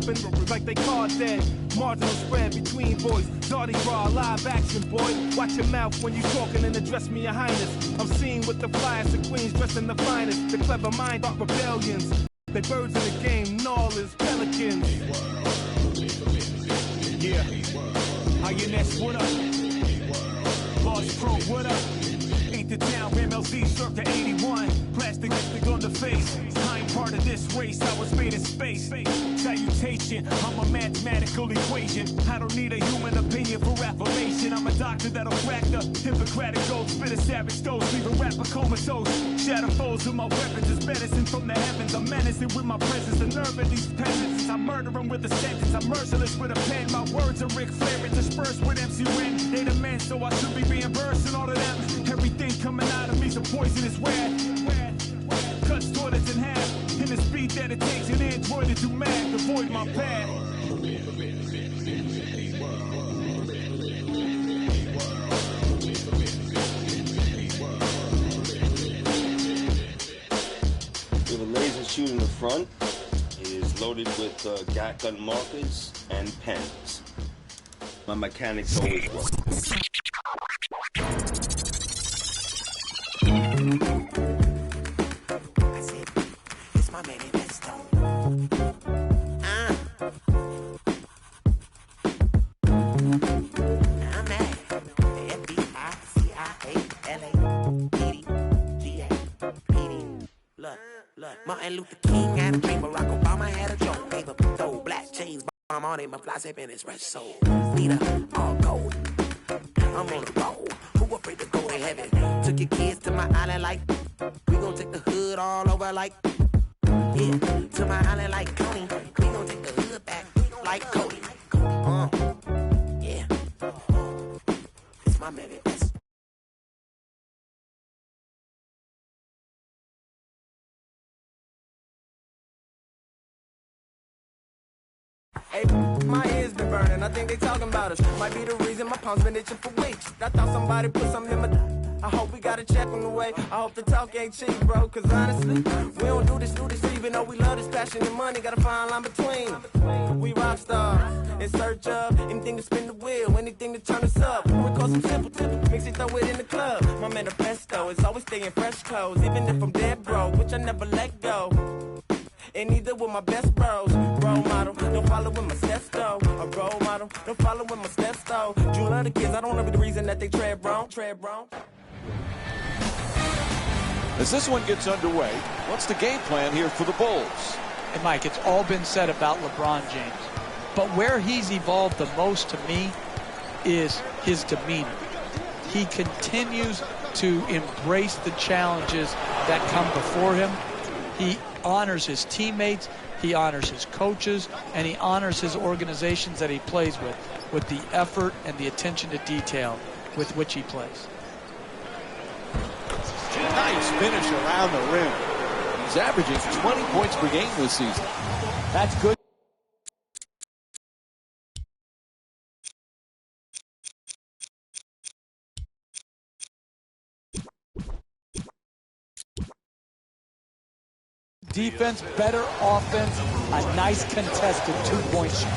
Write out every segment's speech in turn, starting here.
jumping like they card dead. Marginal spread between boys. Darty raw, live action, boy. Watch your mouth when you talking and address me, your highness. I'm seen with the flyest of queens dressed in the finest. The clever mind art rebellions. They birds in the game, gnawlers, pelicans. Yeah. INS, what up? Boss Pro, what up? Ain't the town, MLZ, circa 81. Plastic on the face. I ain't part of this race, I was made in space. Salutation, I'm a mathematical equation. I don't need a human opinion for affirmation. I'm a doctor that'll crack the Hippocratic oath. Spit a savage dose, leave a rapper comatose. Shatter foes with my weapons, it's medicine from the heavens. I'm menacing with my presence, the nerve of these peasants. I murder them with a sentence, I'm merciless with a pen. My words are Ric Flair, interspersed with MC Ren. They the men, so I should be reimbursing all of them. Everything coming out of me's a poisonous rat. Cuts toilets in half. In the speed that it takes an android to do math. Avoid my path. We have a laser shoot in the front. It is loaded with gat gun markers and pens. My mechanics always work. Martin Luther King had a dream, Barack Obama had a joke. Gave up throw black chains, bomb on him, my fly zip in his red soul. Leader, all gold. I'm on the road. Who afraid to go to heaven? Took your kids to my island like we gon' take the hood all over like yeah. To my island like Coney. We gon' take the hood back like Cody. Yeah. It's my baby. Hey, my ears been burning, I think they talking about us. Might be the reason my palms been itching for weeks. I thought somebody put something in my... I hope we got a check on the way. I hope the talk ain't cheap, bro. Cause honestly, we don't do this even though we love this passion and money. Got a fine line between. We rock stars in search of anything to spin the wheel, anything to turn us up. We call some simple, mix it, throw it in the club. My man, the pesto is always staying fresh clothes. Even if I'm dead broke, which I never let go. And neither with my best bros. Role model, don't follow with my steps though. A role model, don't follow with my steps though. Drew love the kids, I don't know the reason that they tread wrong. As this one gets underway, what's the game plan here for the Bulls? And Mike, it's all been said about LeBron James. But where he's evolved the most to me is his demeanor. He continues to embrace the challenges that come before him. He honors his teammates, he honors his coaches, and he honors his organizations that he plays with the effort and the attention to detail with which he plays. Nice finish around the rim. He's averaging 20 points per game this season. That's good. Defense, better offense, a nice contested two-point shot.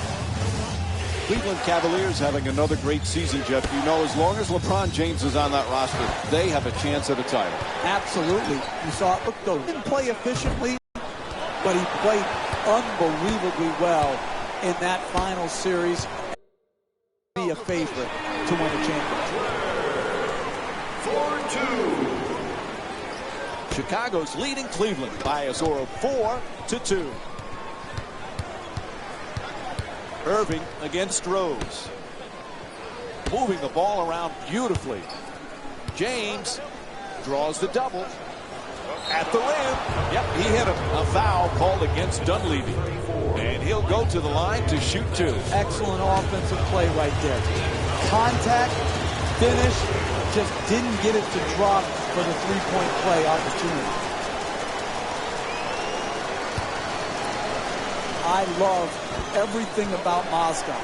Cleveland Cavaliers having another great season, Jeff. You know, as long as LeBron James is on that roster, they have a chance at a title. Absolutely. You saw it. Look, though, he didn't play efficiently, but he played unbelievably well in that final series. Be a favorite to win the championship. 4-2. Chicago's leading Cleveland by a score of 4-2. Irving against Rose. Moving the ball around beautifully. James draws the double. At the rim. Yep, he hit him. A foul called against Dunleavy. And he'll go to the line to shoot two. Excellent offensive play right there. Contact, finish, just didn't get it to drop for the three-point play opportunity. I love everything about Mozgov.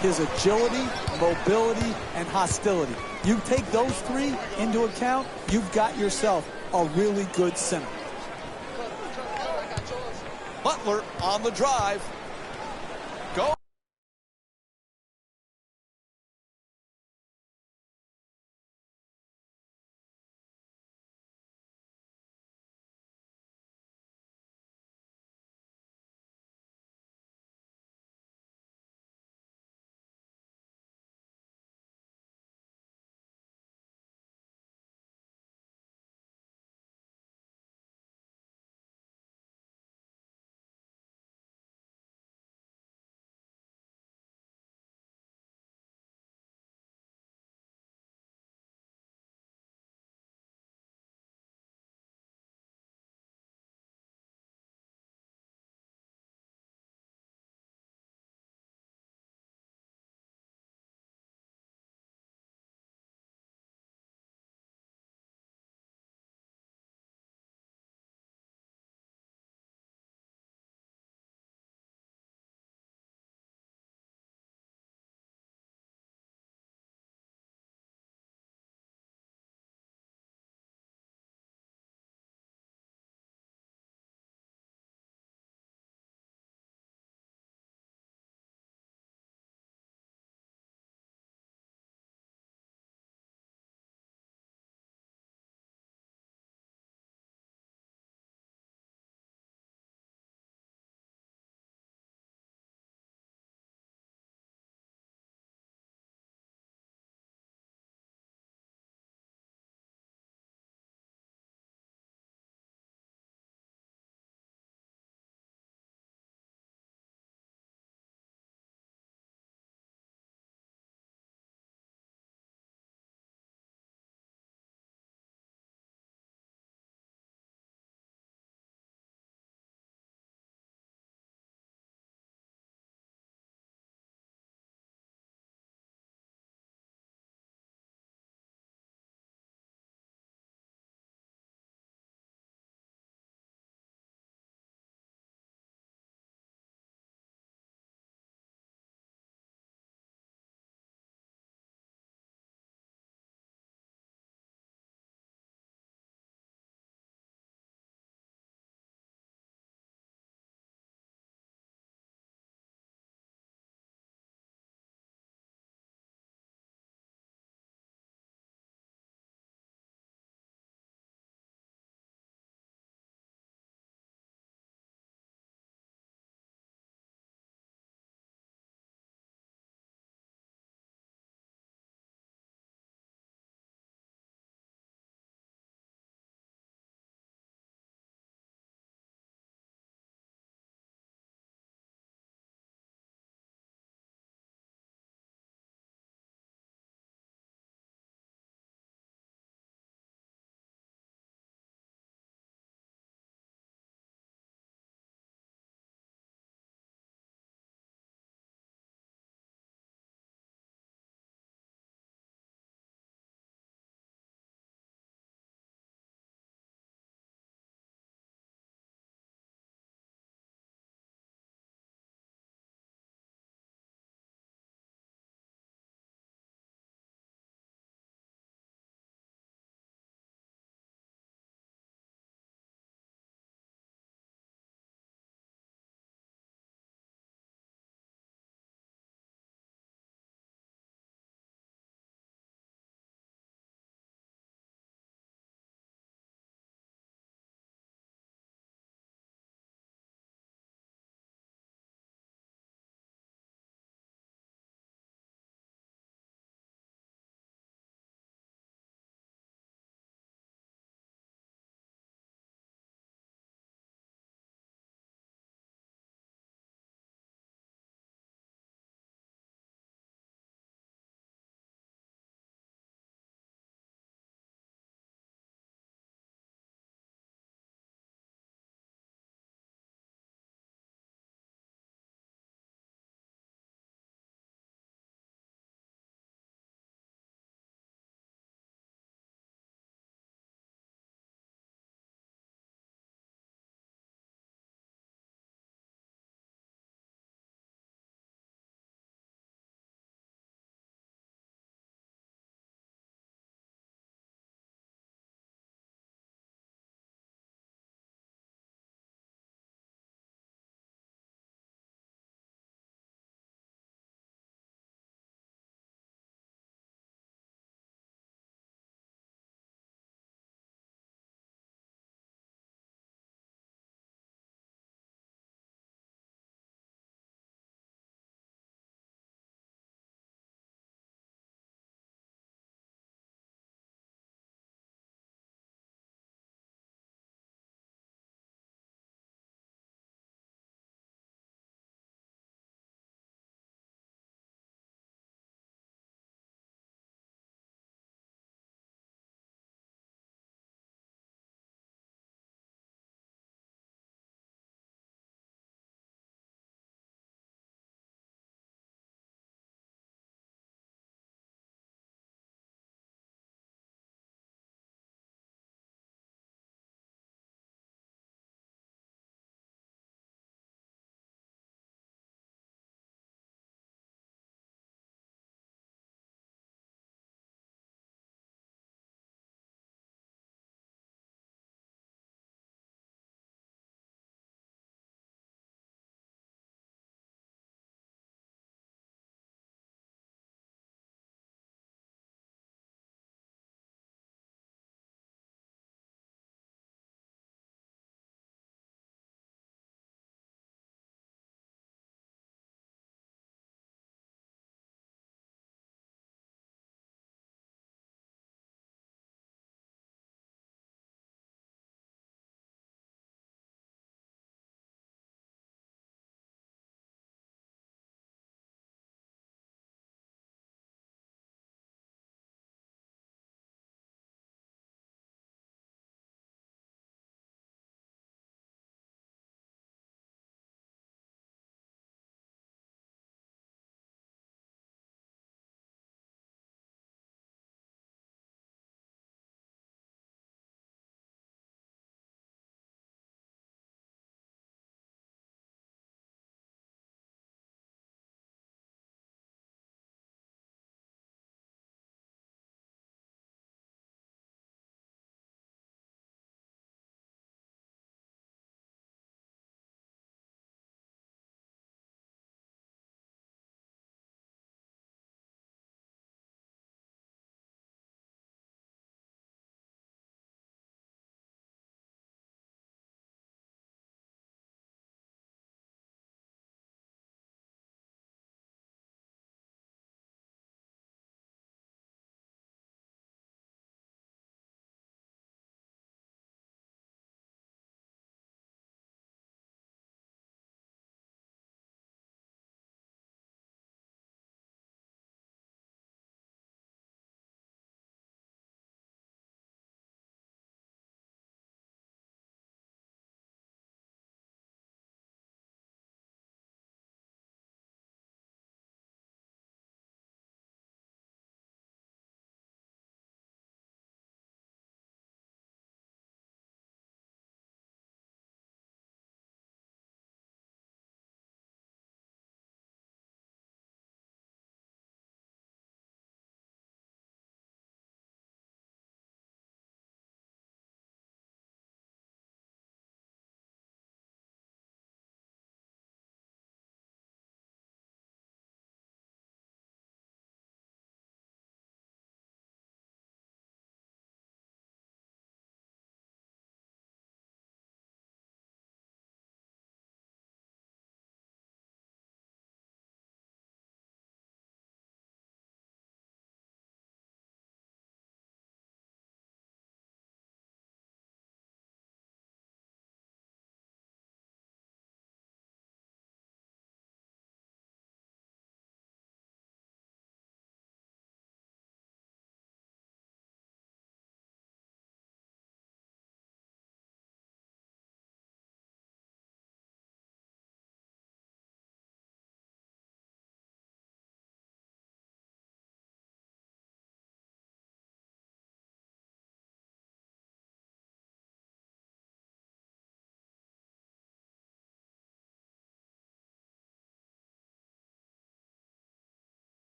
His agility, mobility, and hostility. You take those three into account, you've got yourself a really good center. Butler on the drive.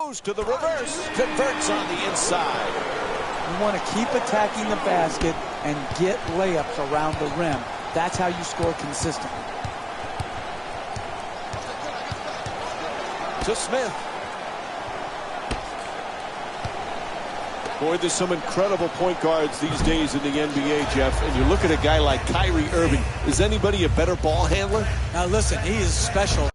Goes to the reverse, converts on the inside. You want to keep attacking the basket and get layups around the rim. That's how you score consistently. To Smith. Boy, there's some incredible point guards these days in the NBA, Jeff. And you look at a guy like Kyrie Irving. Is anybody a better ball handler? Now listen, he is special.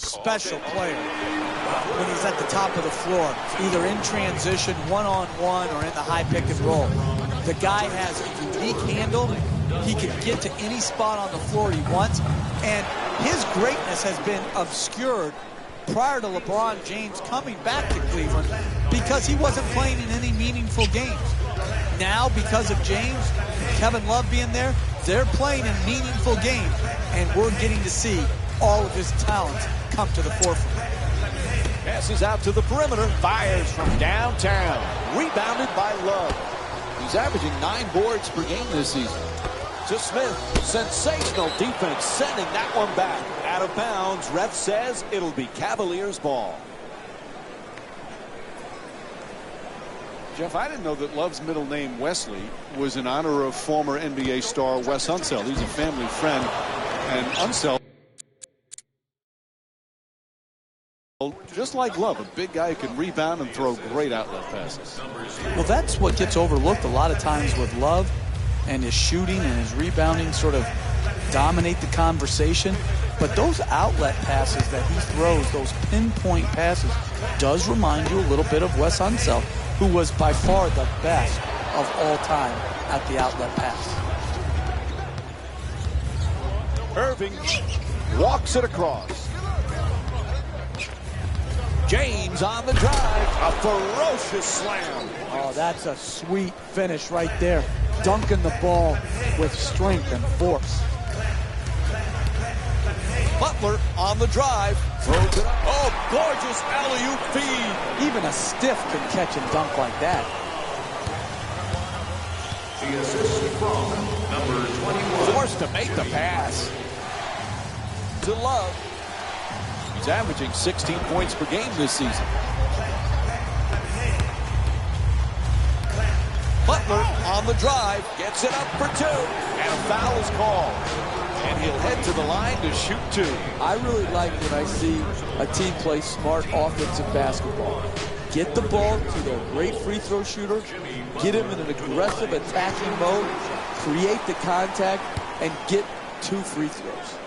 Special player when he's at the top of the floor, either in transition, one-on-one, or in the high pick and roll. The guy has a unique handle. He can get to any spot on the floor he wants, and his greatness has been obscured prior to LeBron James coming back to Cleveland because he wasn't playing in any meaningful games. Now, because of James, Kevin Love being there, they're playing in meaningful games, and we're getting to see all of his talents come to the forefront. Passes out to the perimeter, fires from downtown. Rebounded by Love. He's averaging 9 boards per game this season. To Smith, sensational defense, sending that one back. Out of bounds, ref says it'll be Cavaliers ball. Jeff, I didn't know that Love's middle name, Wesley, was in honor of former NBA star Wes Unseld. He's a family friend, and Unseld, just like Love, a big guy who can rebound and throw great outlet passes. Well, that's what gets overlooked a lot of times with Love, and his shooting and his rebounding sort of dominate the conversation. But those outlet passes that he throws, those pinpoint passes, does remind you a little bit of Wes Unseld, who was by far the best of all time at the outlet pass. Irving walks it across. James on the drive, a ferocious slam. Oh, that's a sweet finish right there. Dunking the ball with strength and force. Butler on the drive, throws it up. Oh, gorgeous alley-oop feed. Even a stiff can catch and dunk like that. The assist from number 21. Forced to make the pass. To Love. He's averaging 16 points per game this season. Butler on the drive, gets it up for 2, and a foul is called. And he'll head to the line to shoot 2. I really like when I see a team play smart offensive basketball. Get the ball to their great free throw shooter, get him in an aggressive attacking mode, create the contact, and get 2 free throws.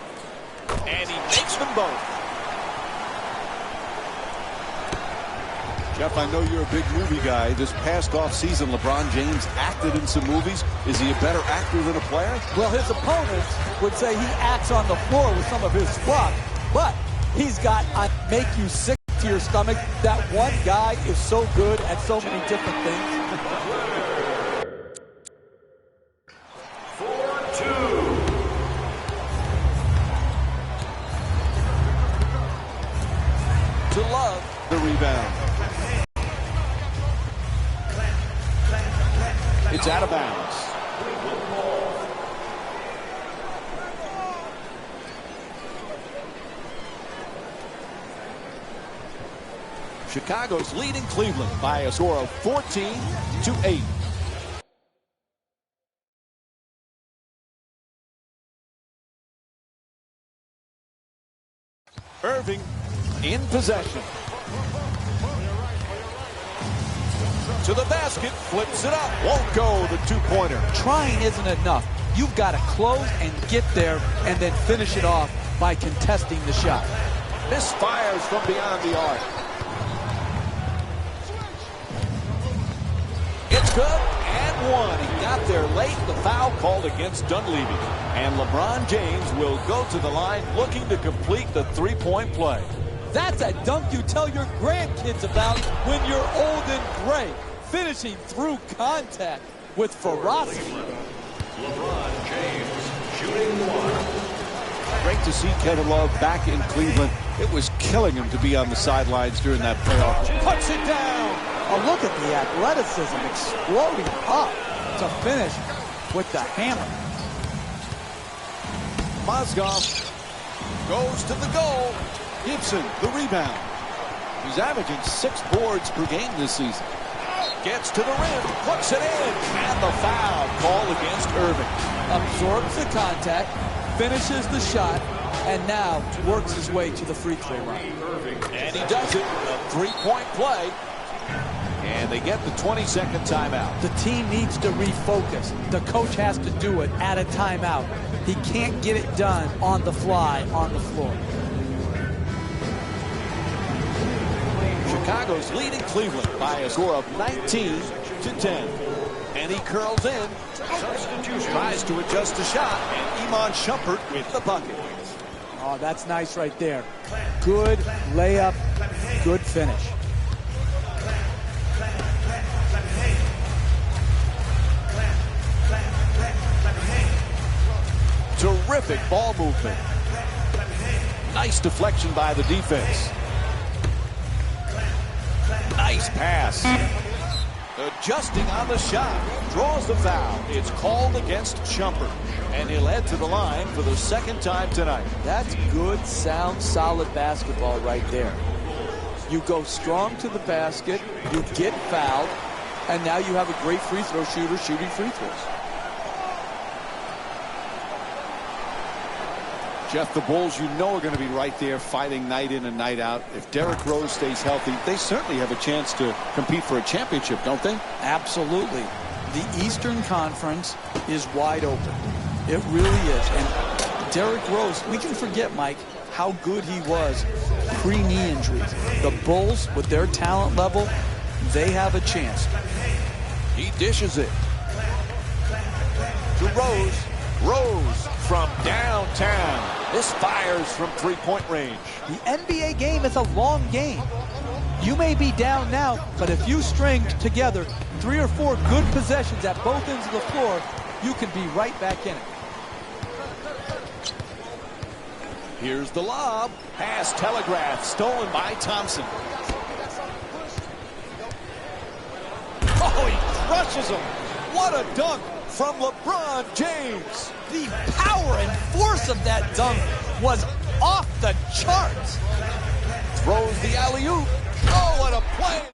And he makes them both. Jeff, I know you're a big movie guy. This past offseason, LeBron James acted in some movies. Is he a better actor than a player? Well, his opponents would say he acts on the floor with some of his fluff, but He's got make you sick to your stomach. That one guy is so good at so many different things. 4-2. To Love, the rebound. It's out of bounds. Chicago's leading Cleveland by a score of 14-8. Irving in possession. To the basket, flips it up, won't go, the two-pointer. Trying isn't enough. You've got to close and get there and then finish it off by contesting the shot. Misfires from beyond the arc. It's good, and one. He got there late, the foul called against Dunleavy. And LeBron James will go to the line looking to complete the three-point play. That's a dunk you tell your grandkids about when you're old and gray. Finishing through contact with ferocity. LeBron James shooting one. Great to see Kevin Love back in Cleveland. It was killing him to be on the sidelines during that playoff. Puts it down. Oh, look at the athleticism exploding up to finish with the hammer. Mozgov goes to the goal. Gibson, the rebound. He's averaging 6 boards per game this season. Gets to the rim, puts it in, and the foul call against Irving. Absorbs the contact, finishes the shot, and now works his way to the free throw line. And he does it. A three-point play. And they get the 20-second timeout. The team needs to refocus. The coach has to do it at a timeout. He can't get it done on the fly on the floor. Chicago's leading Cleveland by a score of 19-10. And he curls in. Tries to adjust the shot. And Iman Shumpert with the bucket. Oh, that's nice right there. Good layup, good finish. Terrific ball movement. Nice deflection by the defense. Nice pass. Adjusting on the shot. Draws the foul. It's called against Shumpert. And he'll head to the line for the second time tonight. That's good, sound, solid basketball right there. You go strong to the basket, you get fouled, and now you have a great free throw shooter shooting free throws. Jeff, the Bulls, you know, are going to be right there fighting night in and night out. If Derrick Rose stays healthy, they certainly have a chance to compete for a championship, don't they? Absolutely. The Eastern Conference is wide open. It really is. And Derrick Rose, we can forget, Mike, how good he was pre-knee injuries. The Bulls, with their talent level, they have a chance. He dishes it to Rose. Rose from downtown. This fires from three-point range. The NBA game is a long game. You may be down now, but if you string together 3 or 4 good possessions at both ends of the floor, you can be right back in it. Here's the lob. Pass telegraphed, stolen by Thompson. Oh, he crushes him. What a dunk from LeBron James. The power and force of that dunk was off the charts. Throws the alley-oop. Oh, what a play.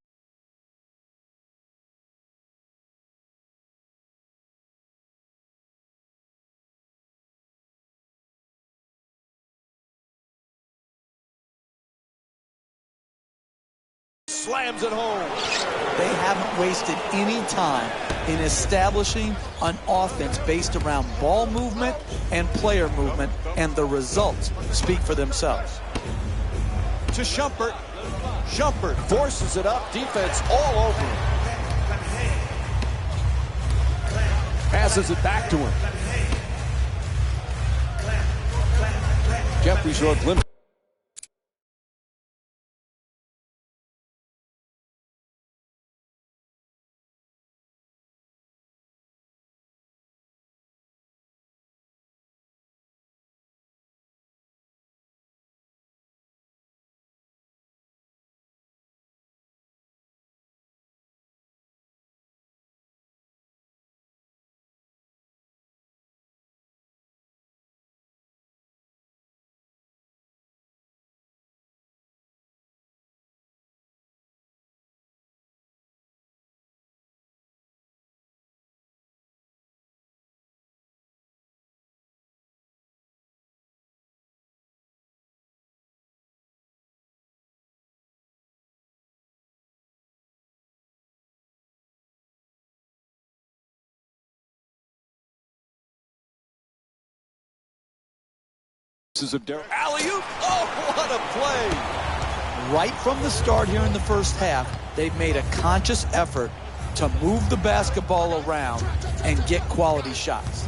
Slams it home. They haven't wasted any time in establishing an offense based around ball movement and player movement, and the results speak for themselves. To Shumpert. Shumpert forces it up. Defense all over him. Passes it back to him. Jeffrey saw a glimpse. Alley-oop. Oh, what a play. Right from the start here in the first half, they've made a conscious effort to move the basketball around and get quality shots.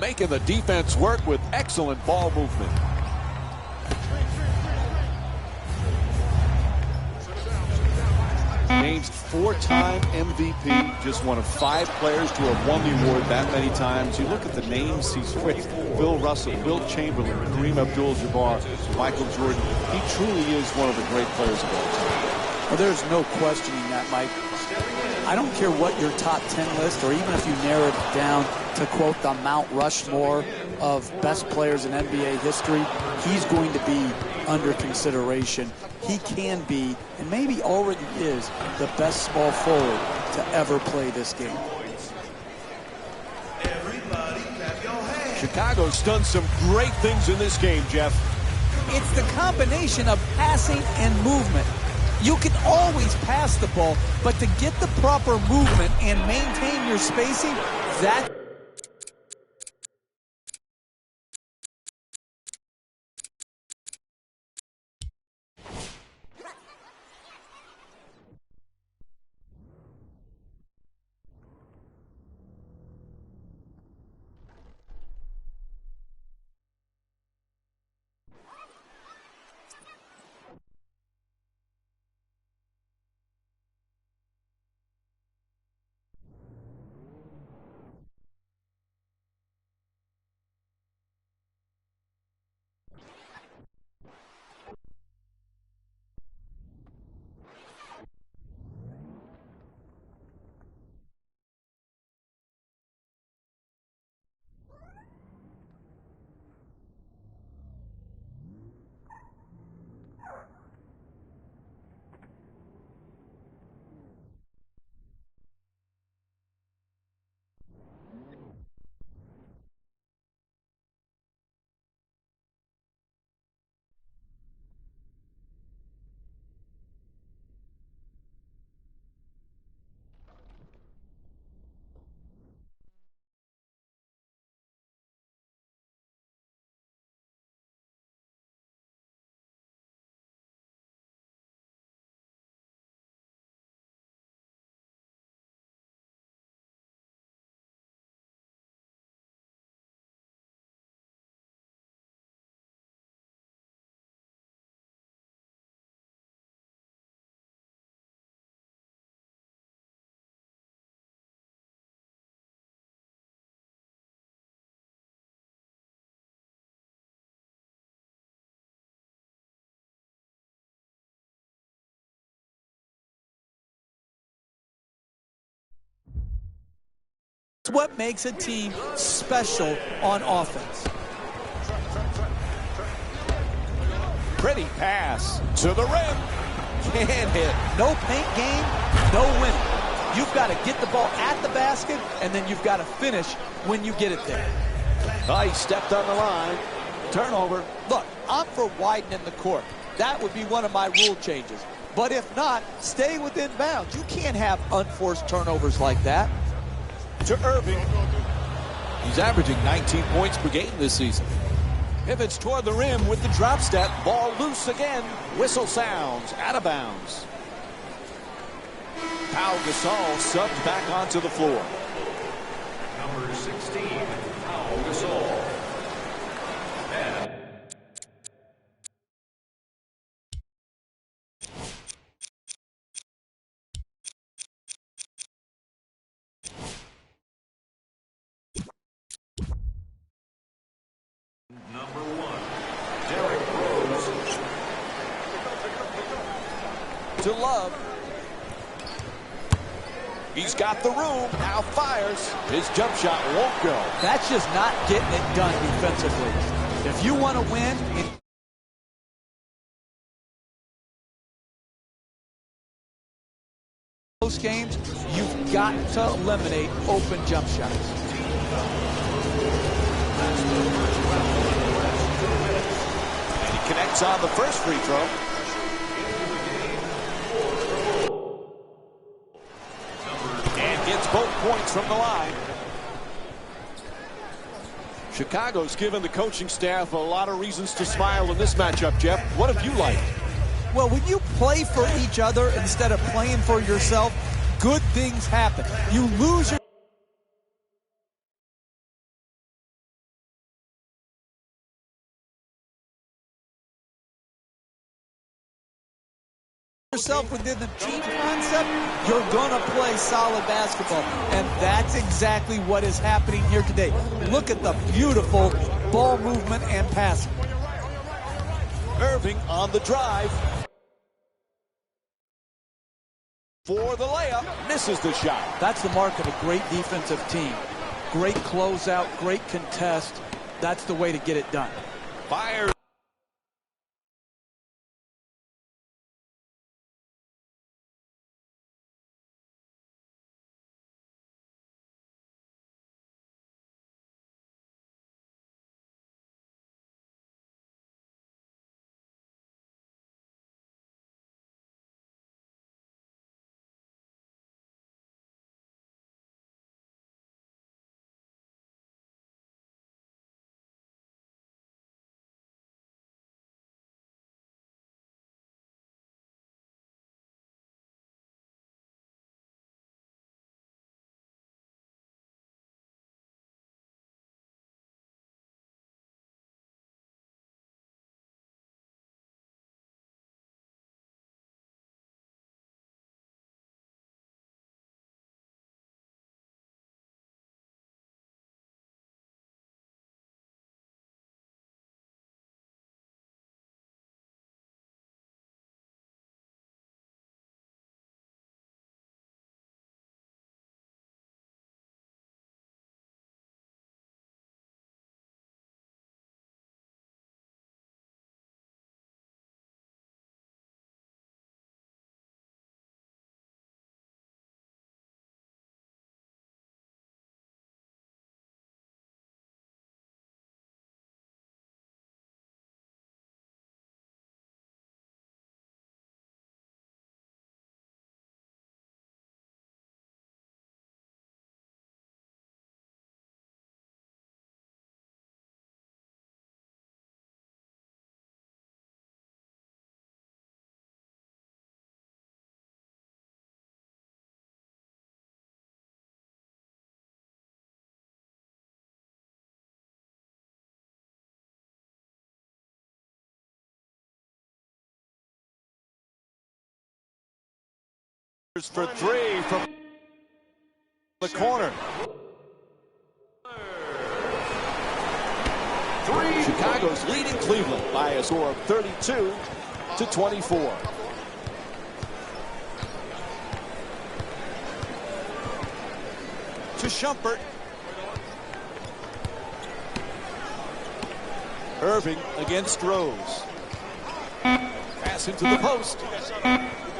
Making the defense work with excellent ball movement. Named 4-time MVP, just one of 5 players to have won the award that many times. You look at the names he's faced: Bill Russell, Wilt Chamberlain, Kareem Abdul-Jabbar, Michael Jordan. He truly is one of the great players of all time. Well, there's no questioning that, Mike. I don't care what your top 10 list, or even if you narrow it down to quote the Mount Rushmore of best players in NBA history, he's going to be under consideration. He can be, and maybe already is, the best small forward to ever play this game. Chicago's done some great things in this game, Jeff. It's the combination of passing and movement. You can always pass the ball, but to get the proper movement and maintain your spacing, that what makes a team special on offense. Pretty pass to the rim. Can't hit. No paint game, no winning. You've got to get the ball at the basket, and then you've got to finish when you get it there. He stepped on the line. Turnover. Look, I'm for widening the court. That would be one of my rule changes. But if not, stay within bounds. You can't have unforced turnovers like that. To Irving. He's averaging 19 points per game this season. Pivots toward the rim with the drop step. Ball loose again. Whistle sounds. Out of bounds. Pau Gasol subbed back onto the floor. Number 16, Pau Gasol. And number 1, Derrick Rose. To Love. He's got the room. Now fires. His jump shot won't go. That's just not getting it done defensively. If you want to win in close games, you've got to eliminate open jump shots. And he connects on the first free throw. And gets both points from the line. Chicago's given the coaching staff a lot of reasons to smile in this matchup, Jeff. What have you liked? Well, when you play for each other instead of playing for yourself, good things happen. You lose yourself within the team concept, you're gonna play solid basketball, and that's exactly what is happening here today. Look at the beautiful ball movement and passing. Irving on the drive for the layup, misses the shot. That's the mark of a great defensive team. Great closeout, great contest. That's the way to get it done. Fires. For three from the corner. Chicago's leading Cleveland by a score of 32-24. To Shumpert. Irving against Rose. Pass into the post.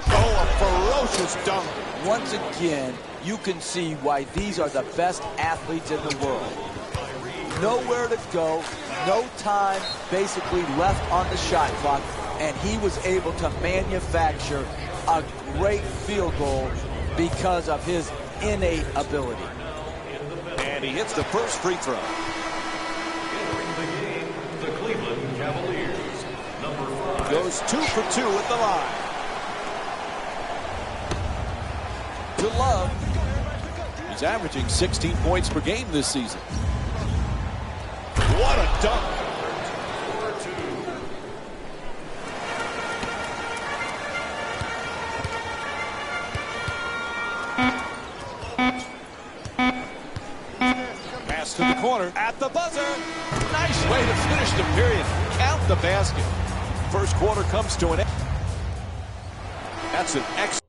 Oh, a ferocious dunk. Once again, you can see why these are the best athletes in the world. Nowhere to go, no time basically left on the shot clock, and he was able to manufacture a great field goal because of his innate ability. And he hits the first free throw. Entering the game, the Cleveland Cavaliers, number 5. Goes 2 for 2 at the line. To Love. He's averaging 16 points per game this season. What a dunk. Pass to the corner at the buzzer. Nice way to finish the period. Count the basket. First quarter comes to an end. That's an excellent.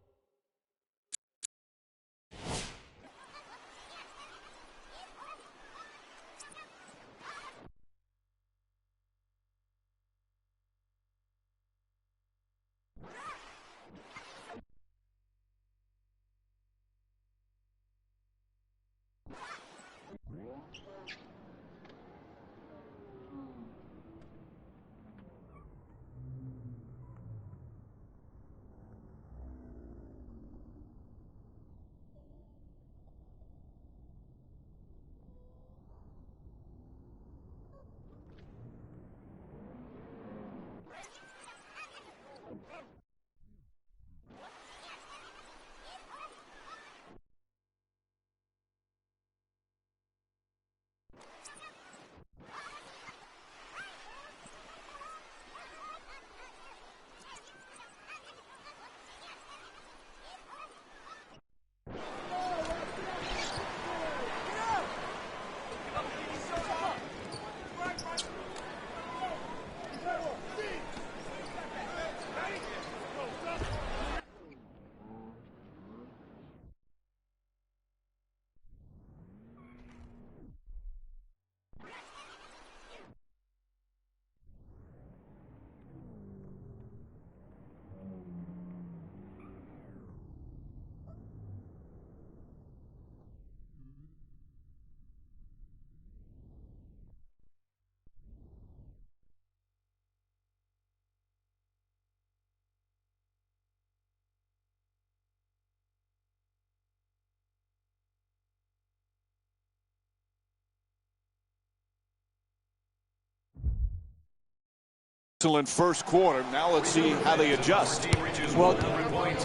Excellent first quarter. Now let's see how they adjust. Well,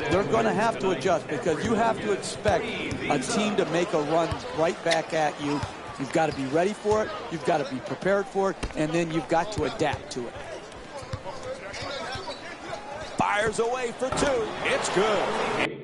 they're going to have to adjust because you have to expect a team to make a run right back at you. You've got to be ready for it. You've got to be prepared for it. And then you've got to adapt to it. Fires away for two. It's good.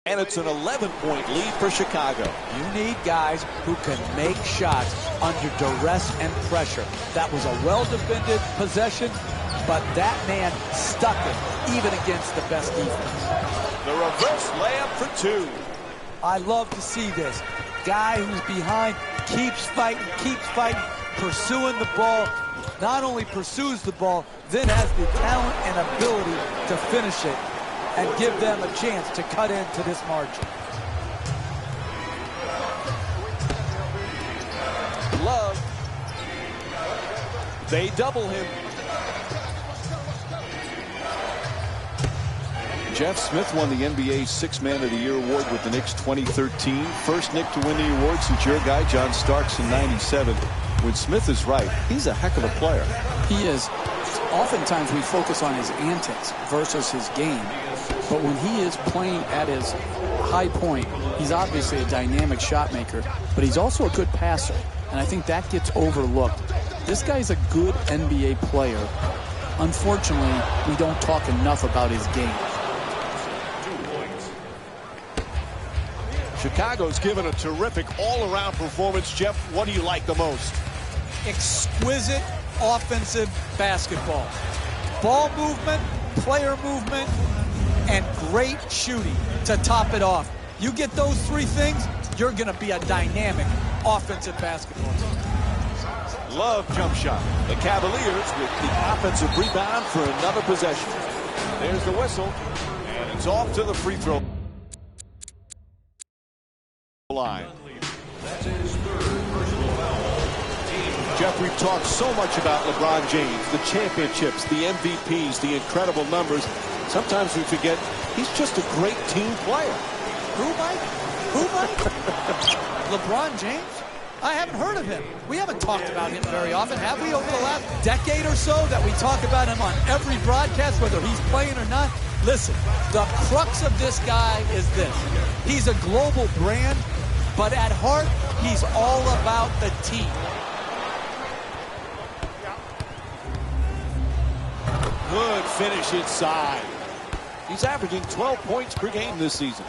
And it's an 11-point lead for Chicago. You need guys who can make shots under duress and pressure. That was a well-defended possession, but that man stuck it even against the best defense. The reverse layup for two. I love to see this. Guy who's behind keeps fighting, pursuing the ball. Not only pursues the ball, then has the talent and ability to finish it and give them a chance to cut into this margin. Love. They double him. Jeff Smith won the NBA's Sixth Man of the Year award with the Knicks 2013. First Knick to win the award since your guy John Starks in '97. When Smith is right, he's a heck of a player. He is. Oftentimes we focus on his antics versus his game. But when he is playing at his high point, he's obviously a dynamic shot maker, but he's also a good passer. And I think that gets overlooked. This guy's a good NBA player. Unfortunately, we don't talk enough about his game. Chicago's given a terrific all-around performance. Jeff, what do you like the most? Exquisite offensive basketball. Ball movement, player movement, and great shooting to top it off. You get those three things, you're going to be a dynamic offensive basketball team. Love jump shot. The Cavaliers with the offensive rebound for another possession. There's the whistle, and it's off to the free throw line. Jeff, we've talked so much about LeBron James, the championships, the MVPs, the incredible numbers. Sometimes we forget he's just a great team player. Who, Mike? Who, Mike? LeBron James? I haven't heard of him. We haven't talked about him very often, have we, over the last decade or so, that we talk about him on every broadcast, whether he's playing or not? Listen, the crux of this guy is this. He's a global brand, but at heart, he's all about the team. Good finish inside. He's averaging 12 points per game this season.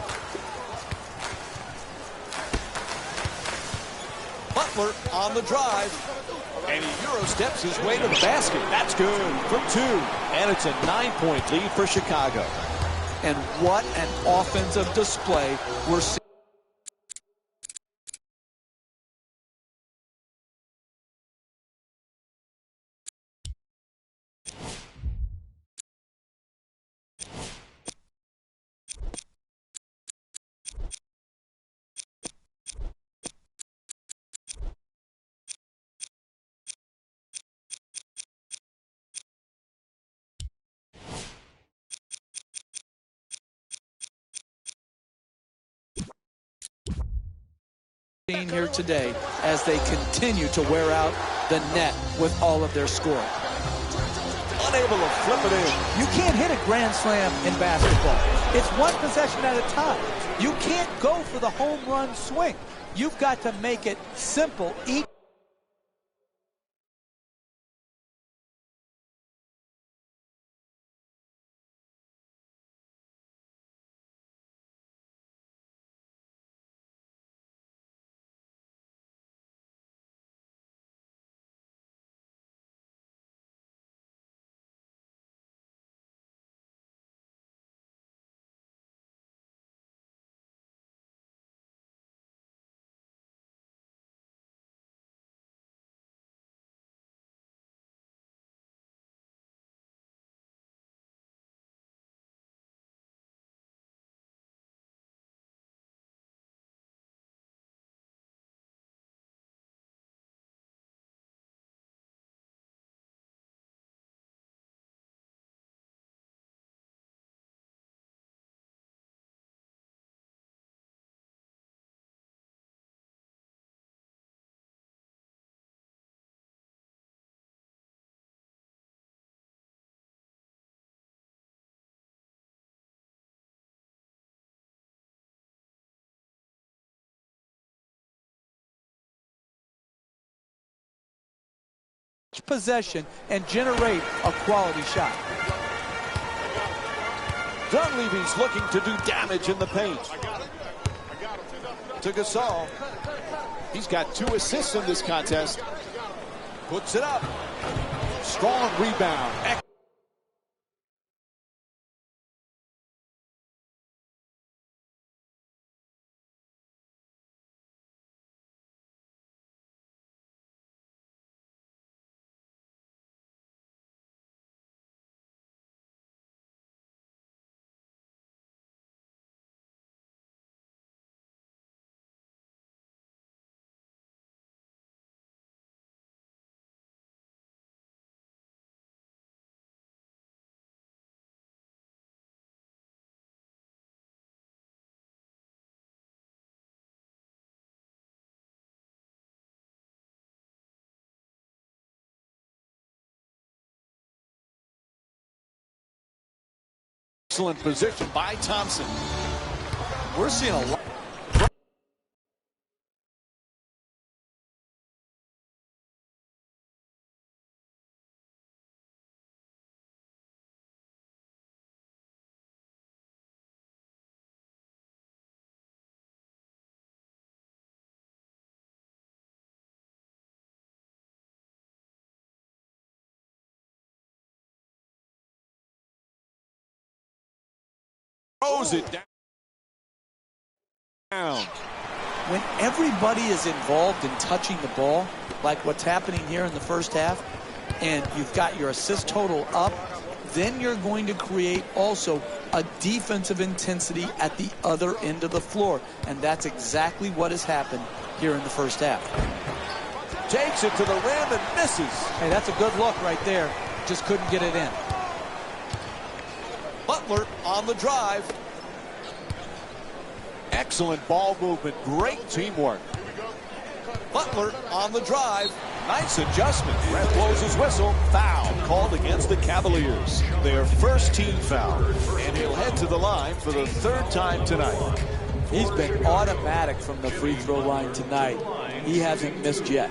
Butler on the drive. And he Euro steps his way to the basket. That's good from two. And it's a 9-point lead for Chicago. And what an offensive display we're seeing. Here today as they continue to wear out the net with all of their scoring. Unable to flip it in. You can't hit a grand slam in basketball. It's one possession at a time. You can't go for the home run swing. You've got to make it simple each possession and generate a quality shot. Dunleavy's looking to do damage in the paint. To Gasol. He's got 2 assists in this contest. Puts it up. Strong rebound. Excellent position by Thompson. We're seeing a lot. Throws it down. When everybody is involved in touching the ball, like what's happening here in the first half, and you've got your assist total up, then you're going to create also a defensive intensity at the other end of the floor. And that's exactly what has happened here in the first half. Takes it to the rim and misses. Hey, that's a good look right there. Just couldn't get it in. Butler on the drive. Excellent ball movement. Great teamwork. Butler on the drive. Nice adjustment. Ref blows his whistle. Foul called against the Cavaliers. Their first team foul. And he'll head to the line for the 3rd time tonight. He's been automatic from the free throw line tonight. He hasn't missed yet.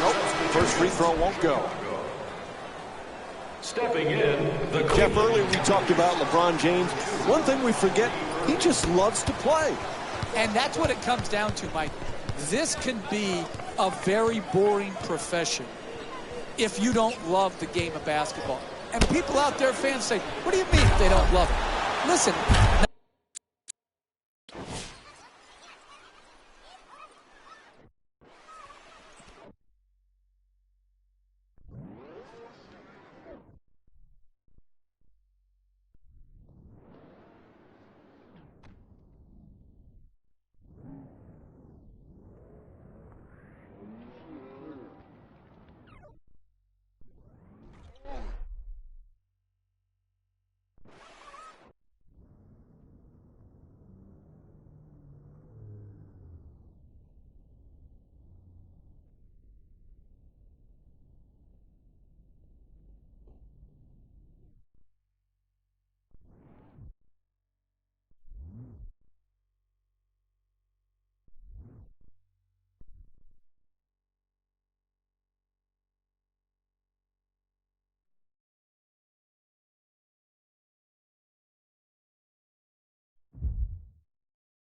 Nope. First free throw won't go. Stepping in, the Jeff, earlier we talked about LeBron James. One thing we forget, he just loves to play. And that's what it comes down to, Mike. This can be a very boring profession if you don't love the game of basketball. And people out there, fans, say, what do you mean they don't love it? Listen.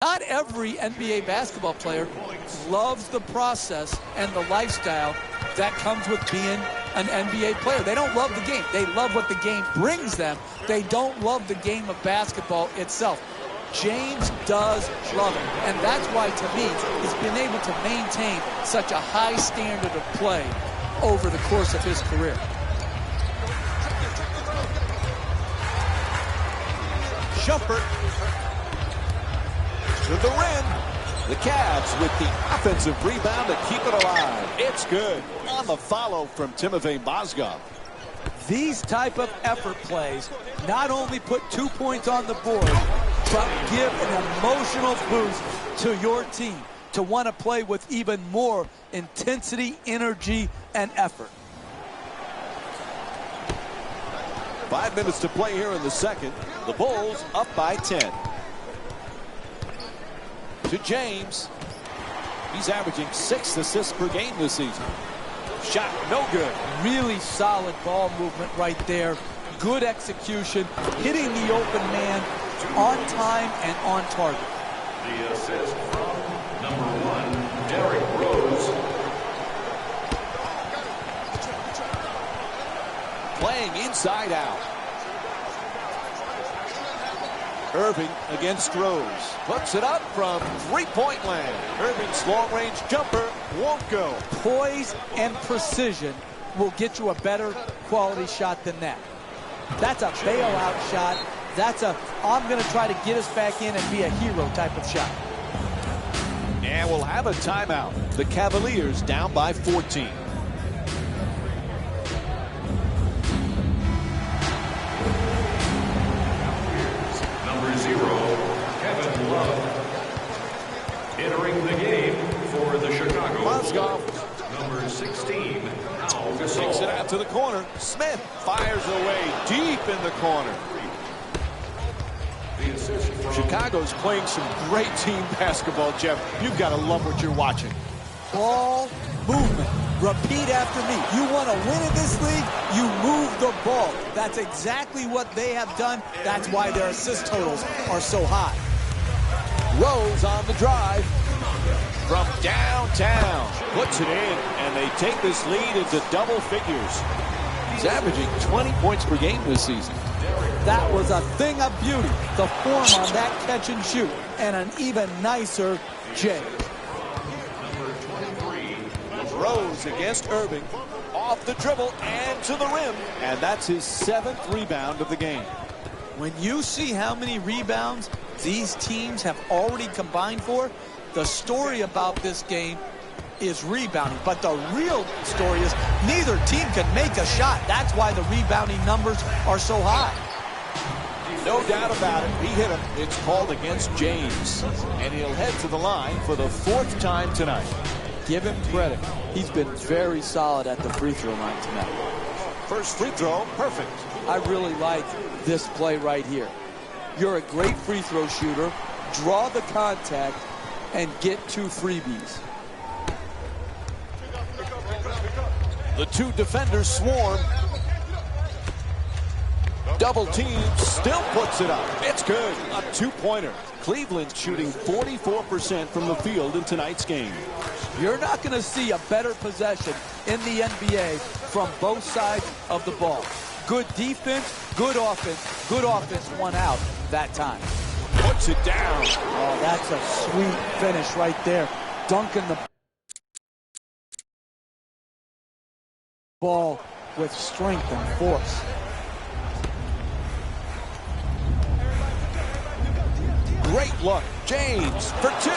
Not every NBA basketball player loves the process and the lifestyle that comes with being an NBA player. They don't love the game. They love what the game brings them. They don't love the game of basketball itself. James does love it. And that's why, to me, he's been able to maintain such a high standard of play over the course of his career. Shumpert to the rim. The Cavs with the offensive rebound to keep it alive. It's good on the follow from Timofey Mozgov. These type of effort plays not only put 2 points on the board, but give an emotional boost to your team to want to play with even more intensity, energy, and effort. 5 minutes to play here in the second. The Bulls up by 10. To James. He's averaging 6 assists per game this season. Shot no good. Really solid ball movement right there. Good execution, hitting the open man on time and on target. The assist from number 1, Derrick Rose. Playing inside out. Irving against Rose. Puts it up from three-point land. Irving's long-range jumper won't go. Poise and precision will get you a better quality shot than that. That's a bailout shot. That's a, I'm going to try to get us back in and be a hero type of shot. And we'll have a timeout. The Cavaliers down by 14. Number 0, Kevin Love. Entering the game for the Chicago Bulls. Number 16, Al Gasol. Takes it out to the corner. Smith fires away deep in the corner. Chicago's playing some great team basketball, Jeff. You've got to love what you're watching. Ball movement. Repeat after me. You want to win in this league, you move the ball. That's exactly what they have done. That's why their assist totals are so high. Rose on the drive from downtown. Puts it in, and they take this lead into double figures. He's averaging 20 points per game this season. That was a thing of beauty. The form on that catch and shoot. And an even nicer J. Number 23, Rose against Irving. Off the dribble and to the rim. And that's his 7th rebound of the game. When you see how many rebounds these teams have already combined for, the story about this game is rebounding. But the real story is neither team can make a shot. That's why the rebounding numbers are so high. No doubt about it. He hit him. It's called against James. And he'll head to the line for the 4th time tonight. Give him credit. He's been very solid at the free throw line tonight. First free throw, perfect. I really like this play right here. You're a great free throw shooter. Draw the contact and get 2 freebies. The 2 defenders swarm. Double team, still puts it up. It's good. A 2-pointer. Cleveland shooting 44% from the field in tonight's game. You're not going to see a better possession in the NBA from both sides of the ball. Good defense, good offense. Good offense won out that time. Puts it down. Oh, that's a sweet finish right there. Dunking the ball with strength and force. Great look. James for 2.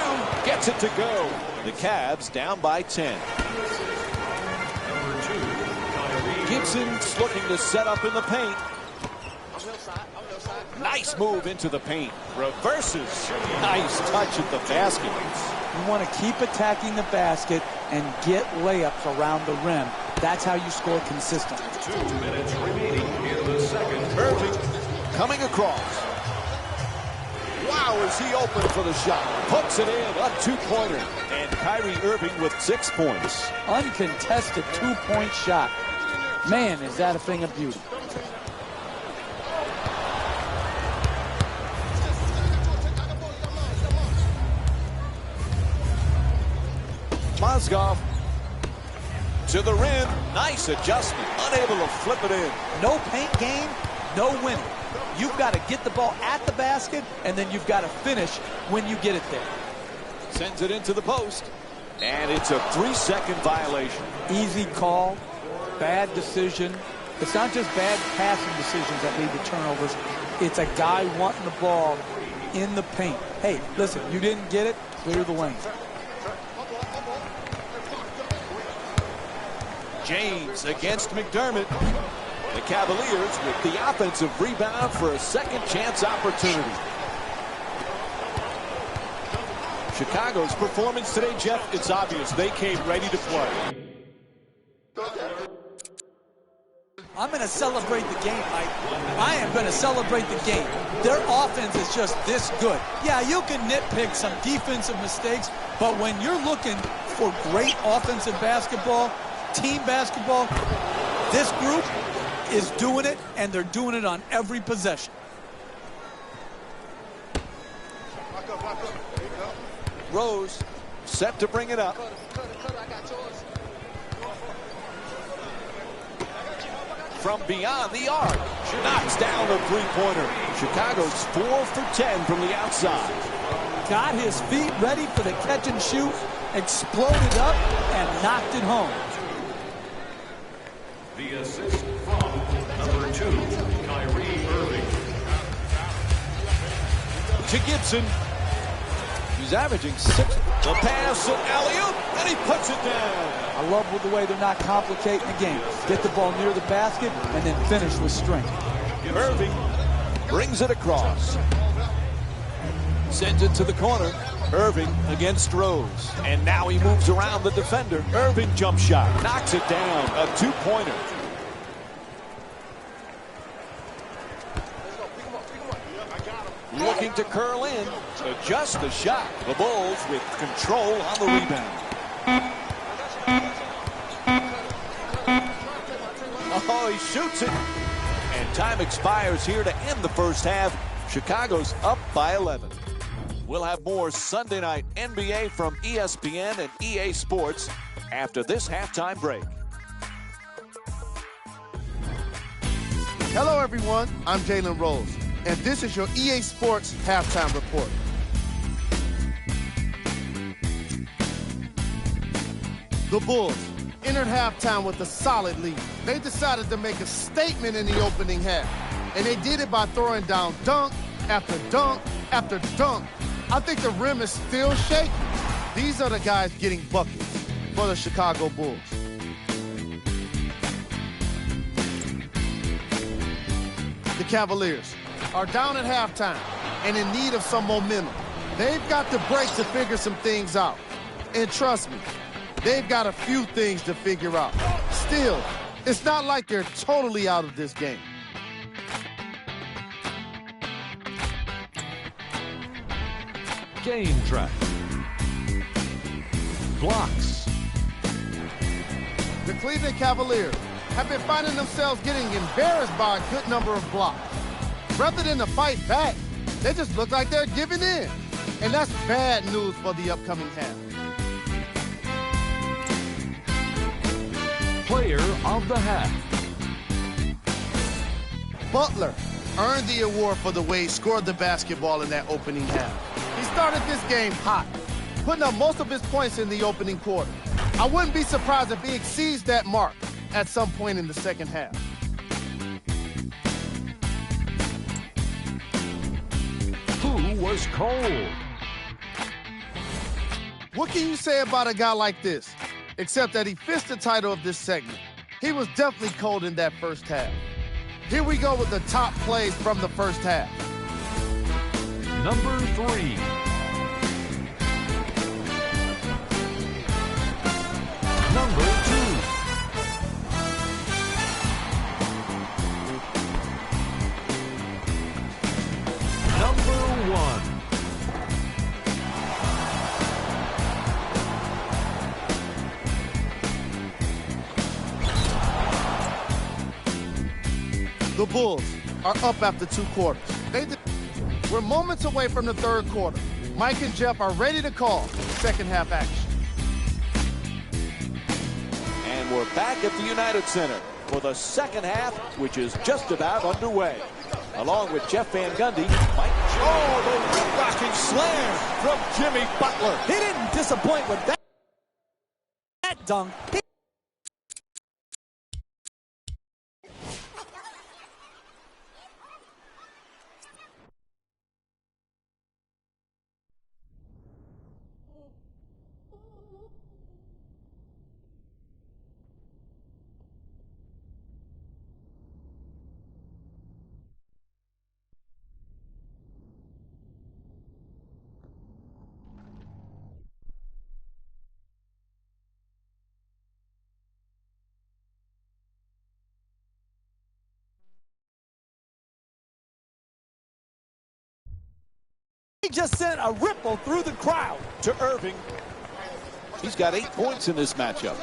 Gets it to go. The Cavs down by 10. number 2, Kyrie. Gibson's looking to set up in the paint. Nice move into the paint. Reverses. Nice touch at the basket. You want to keep attacking the basket and get layups around the rim. That's how you score consistently. 2 minutes remaining in the second. Irving coming across. Wow, is he open for the shot. Puts it in, a 2-pointer. And Kyrie Irving with 6 points. Uncontested 2-point shot. Man, is that a thing of beauty. Mozgov to the rim. Nice adjustment. Unable to flip it in. No paint game, no winning. You've got to get the ball at the basket, and then you've got to finish when you get it there. Sends it into the post. And it's a 3-second violation. Easy call, bad decision. It's not just bad passing decisions that lead to turnovers. It's a guy wanting the ball in the paint. Hey, listen, you didn't get it, clear the lane. James against McDermott. The Cavaliers with the offensive rebound for a second chance opportunity. Chicago's performance today, Jeff, it's obvious they came ready to play. I'm going to celebrate the game, Mike. I am going to celebrate the game. Their offense is just this good. Yeah, you can nitpick some defensive mistakes, but when you're looking for great offensive basketball, team basketball, this group is doing it, and they're doing it on every possession. Rose set to bring it up. From beyond the arc, she knocks down a three-pointer. Chicago's 4 for 10 from the outside. Got his feet ready for the catch and shoot, exploded up, and knocked it home. The assist from number 2, Kyrie Irving. To Gibson. He's averaging 6. The pass and alley-oop, and he puts it down. I love the way they're not complicating the game. Get the ball near the basket and then finish with strength. Irving brings it across. Sends it to the corner. Irving against Rose. And now he moves around the defender. Irving jump shot. Knocks it down. A two-pointer. Looking to curl in. Adjust the shot. The Bulls with control on the rebound. Oh, he shoots it. And time expires here to end the first half. Chicago's up by 11. We'll have more Sunday night NBA from ESPN and EA Sports after this halftime break. Hello, everyone. I'm Jalen Rose, and this is your EA Sports halftime report. The Bulls entered halftime with a solid lead. They decided to make a statement in the opening half, and they did it by throwing down dunk after dunk after dunk. I think the rim is still shaking. These are the guys getting buckets for the Chicago Bulls. The Cavaliers are down at halftime and in need of some momentum. They've got to break to figure some things out. And trust me, they've got a few things to figure out. Still, it's not like they're totally out of this game. Game track. Blocks. The Cleveland Cavaliers have been finding themselves getting embarrassed by a good number of blocks. Rather than to fight back, they just look like they're giving in. And that's bad news for the upcoming half. Player of the half. Butler earned the award for the way he scored the basketball in that opening half. He started this game hot, putting up most of his points in the opening quarter. I wouldn't be surprised if he exceeds that mark at some point in the second half. Who was cold? What can you say about a guy like this? Except that he fits the title of this segment. He was definitely cold in that first half. Here we go with the top plays from the first half. Number 3. Number 2. Number 1. The Bulls are up after 2 quarters. We're moments away from the third quarter. Mike and Jeff are ready to call second half action. And we're back at the United Center for the second half, which is just about underway. Along with Jeff Van Gundy, Mike. Oh, the rim-rocking slam from Jimmy Butler. He didn't disappoint with that dunk. He just sent a ripple through the crowd. To Irving. He's got 8 points in this matchup.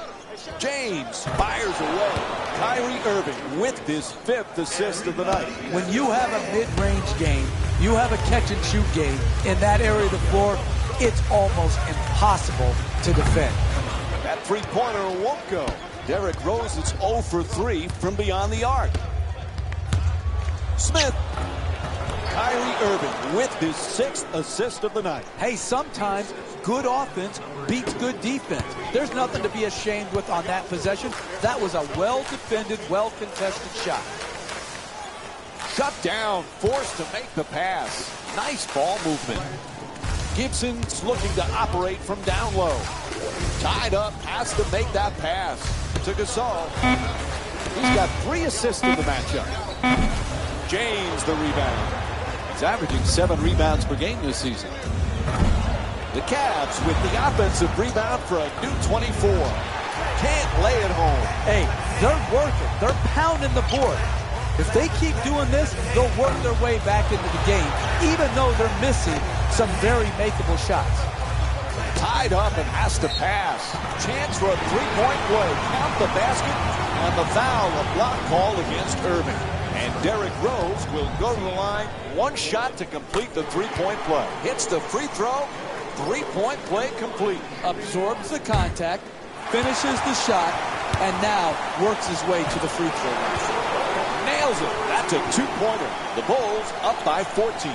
James fires away. Kyrie Irving with his 5th assist of the night. When you have a mid-range game, you have a catch-and-shoot game in that area of the floor, it's almost impossible to defend. That three-pointer won't go. Derrick Rose is 0 for 3 from beyond the arc. Smith. Kyrie Irving with his 6th assist of the night. Hey, sometimes good offense beats good defense. There's nothing to be ashamed with on that possession. That was a well-defended, well-contested shot. Shut down, forced to make the pass. Nice ball movement. Gibson's looking to operate from down low. Tied up, has to make that pass. To Gasol. He's got 3 assists in the matchup. James the rebound. He's averaging 7 rebounds per game this season. The Cavs with the offensive rebound for a new 24. Can't lay it home. Hey, they're working. They're pounding the board. If they keep doing this, they'll work their way back into the game, even though they're missing some very makeable shots. Tied up and has to pass. Chance for a 3-point play. Count the basket and the foul, a block call against Irving. And Derrick Rose will go to the line. 1 shot to complete the 3-point play. Hits the free throw. 3-point play complete. Absorbs the contact, finishes the shot, and now works his way to the free throw line. Nails it. That's a 2-pointer. The Bulls up by 14.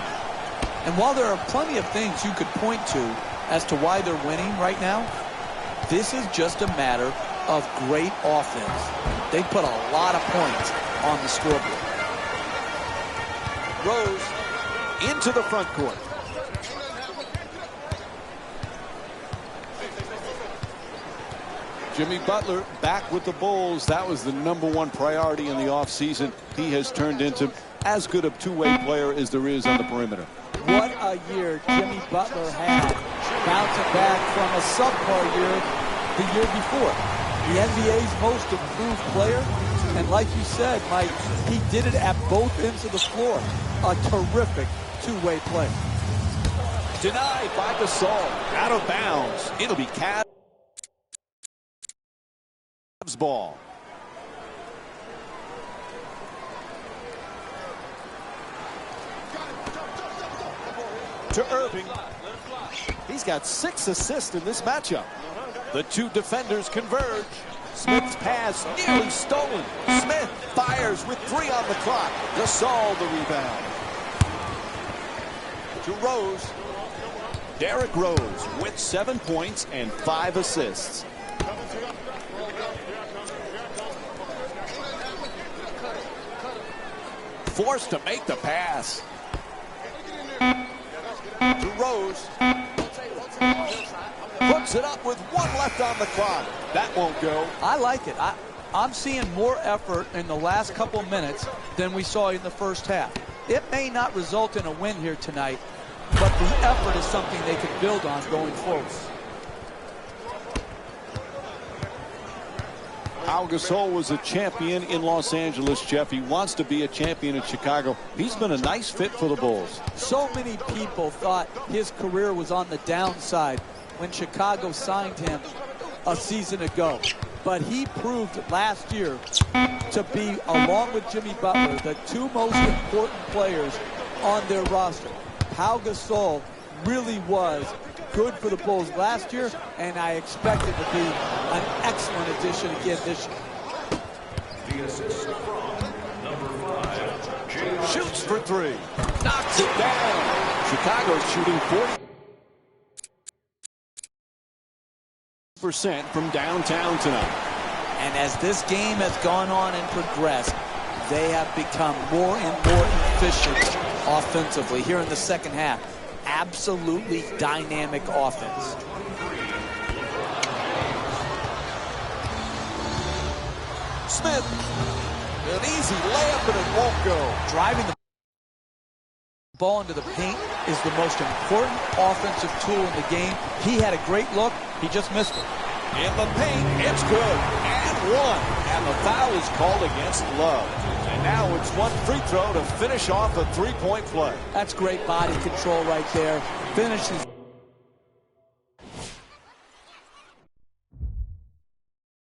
And while there are plenty of things you could point to as to why they're winning right now, this is just a matter of great offense. They put a lot of points on the scoreboard. Rose into the front court. Jimmy Butler back with the Bulls. That was the #1 priority in the offseason. He has turned into as good a two-way player as there is on the perimeter. What a year Jimmy Butler had, bouncing back from a subpar year the year before. The NBA's most improved player, and like you said, Mike, he did it at both ends of the floor. A terrific two-way play. Denied by Gasol. Out of bounds. It'll be Cavs ball. To Irving. He's got 6 assists in this matchup. The 2 defenders converge. Smith's pass nearly stolen. Smith fires with 3 on the clock. Gasol the rebound. To Rose. Derrick Rose with 7 points and 5 assists. Forced to make the pass. To Rose. Puts it up with 1 left on the clock. That won't go. I like it. I'm seeing more effort in the last couple minutes than we saw in the first half. It may not result in a win here tonight, but the effort is something they can build on going forward. Al Gasol was a champion in Los Angeles, Jeff. He wants to be a champion in Chicago. He's been a nice fit for the Bulls. So many people thought his career was on the downside when Chicago signed him a season ago. But he proved last year to be, along with Jimmy Butler, the 2 most important players on their roster. Pau Gasol really was good for the Bulls last year, and I expect it to be an excellent addition again this year. The assist from number 5, James. Shoots for 3. Knocks it down. Chicago's shooting 40% from downtown tonight. And as this game has gone on and progressed, they have become more and more efficient offensively here in the second half. Absolutely dynamic offense. Smith, an easy layup and it won't go. Driving the ball into the paint is the most important offensive tool in the game. He had a great look. He just missed it. In the paint, it's good. And one. And the foul is called against Love. And now it's one free throw to finish off a three-point play. That's great body control right there. Finishes.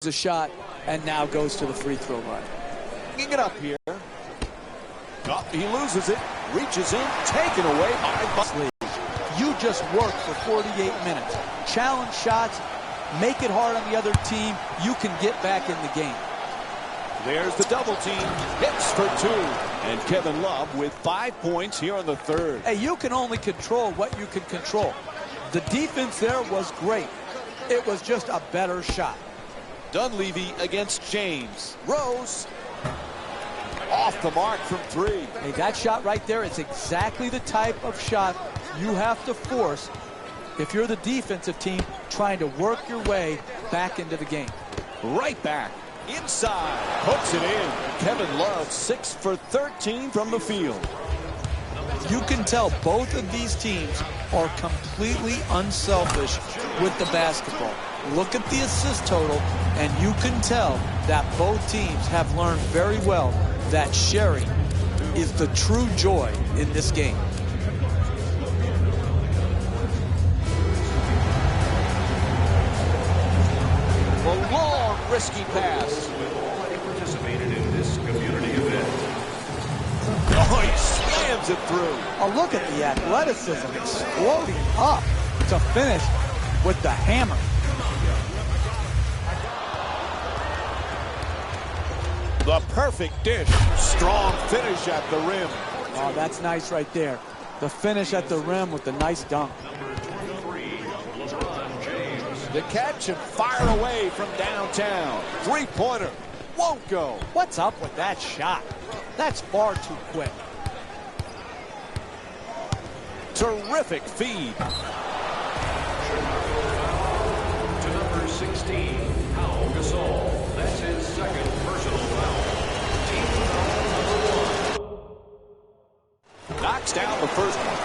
A shot, and now goes to the free throw line. Bringing it up here. Oh, he loses it. Reaches in. Taken away by Butler. You just work for 48 minutes. Challenge shots. Make it hard on the other team. You can get back in the game. There's the double team. Hits for two. And Kevin Love with 5 points here in the third. Hey, you can only control what you can control. The defense there was great. It was just a better shot. Dunleavy against James. Rose. Off the mark from three. Hey, that shot right there is exactly the type of shot you have to force if you're the defensive team trying to work your way back into the game. Right back. Inside. Hooks it in. Kevin Love 6 for 13 from the field. You can tell both of these teams are completely unselfish with the basketball. Look at the assist total, and you can tell that both teams have learned very well that sharing is the true joy in this game. A long, risky pass. Participated in this community event. Oh, he slams it through. Oh, look at the athleticism exploding up to finish with the hammer. The perfect dish. Strong finish at the rim. Oh, that's nice right there. The finish at the rim with the nice dunk. The catch and fire away from downtown. Three-pointer. Won't go. What's up with that shot? That's far too quick. Terrific feed. To number 16, Pau Gasol. That's his second personal foul. Team foul number 1. Knocks down the first one.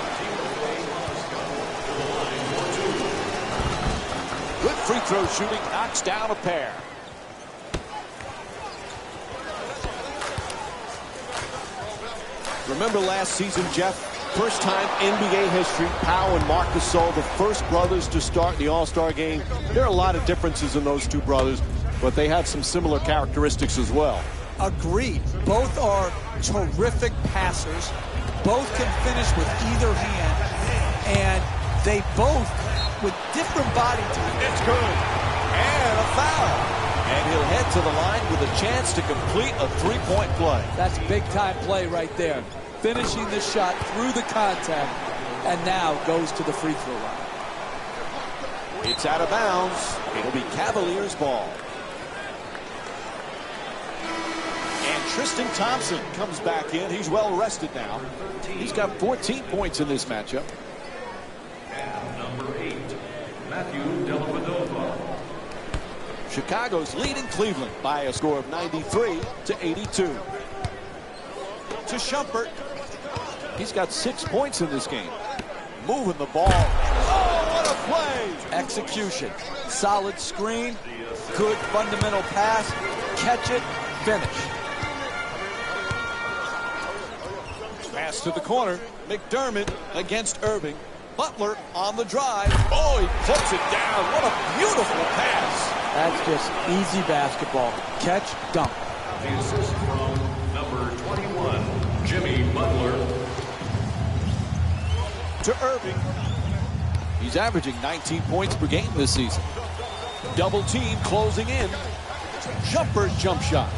Good free throw shooting. Knocks down a pair. Remember last season, Jeff? First time NBA history, Pau and Marc Gasol, the first brothers to start the All-Star game. There are a lot of differences in those two brothers, but they have some similar characteristics as well. Agreed. Both are terrific passers. Both can finish with either hand. And they both, with different body types. It's good. And a foul. And he'll head to the line with a chance to complete a three-point play. That's big-time play right there. Finishing the shot through the contact, and now goes to the free throw line. It's out of bounds. It'll be Cavaliers ball. And Tristan Thompson comes back in. He's well rested now. He's got 14 points in this matchup. And number 8, Matthew Dellavedova. Chicago's leading Cleveland by a score of 93-82. To Shumpert. He's got 6 points in this game. Moving the ball. Oh, what a play! Execution. Solid screen. Good fundamental pass. Catch it. Finish. Pass to the corner. McDermott against Irving. Butler on the drive. Oh, he puts it down. What a beautiful pass. That's just easy basketball. Catch, dunk. The assist from number 21, Jimmy Butler. To Irving. He's averaging 19 points per game this season. Double team closing in. Jumper jump shot.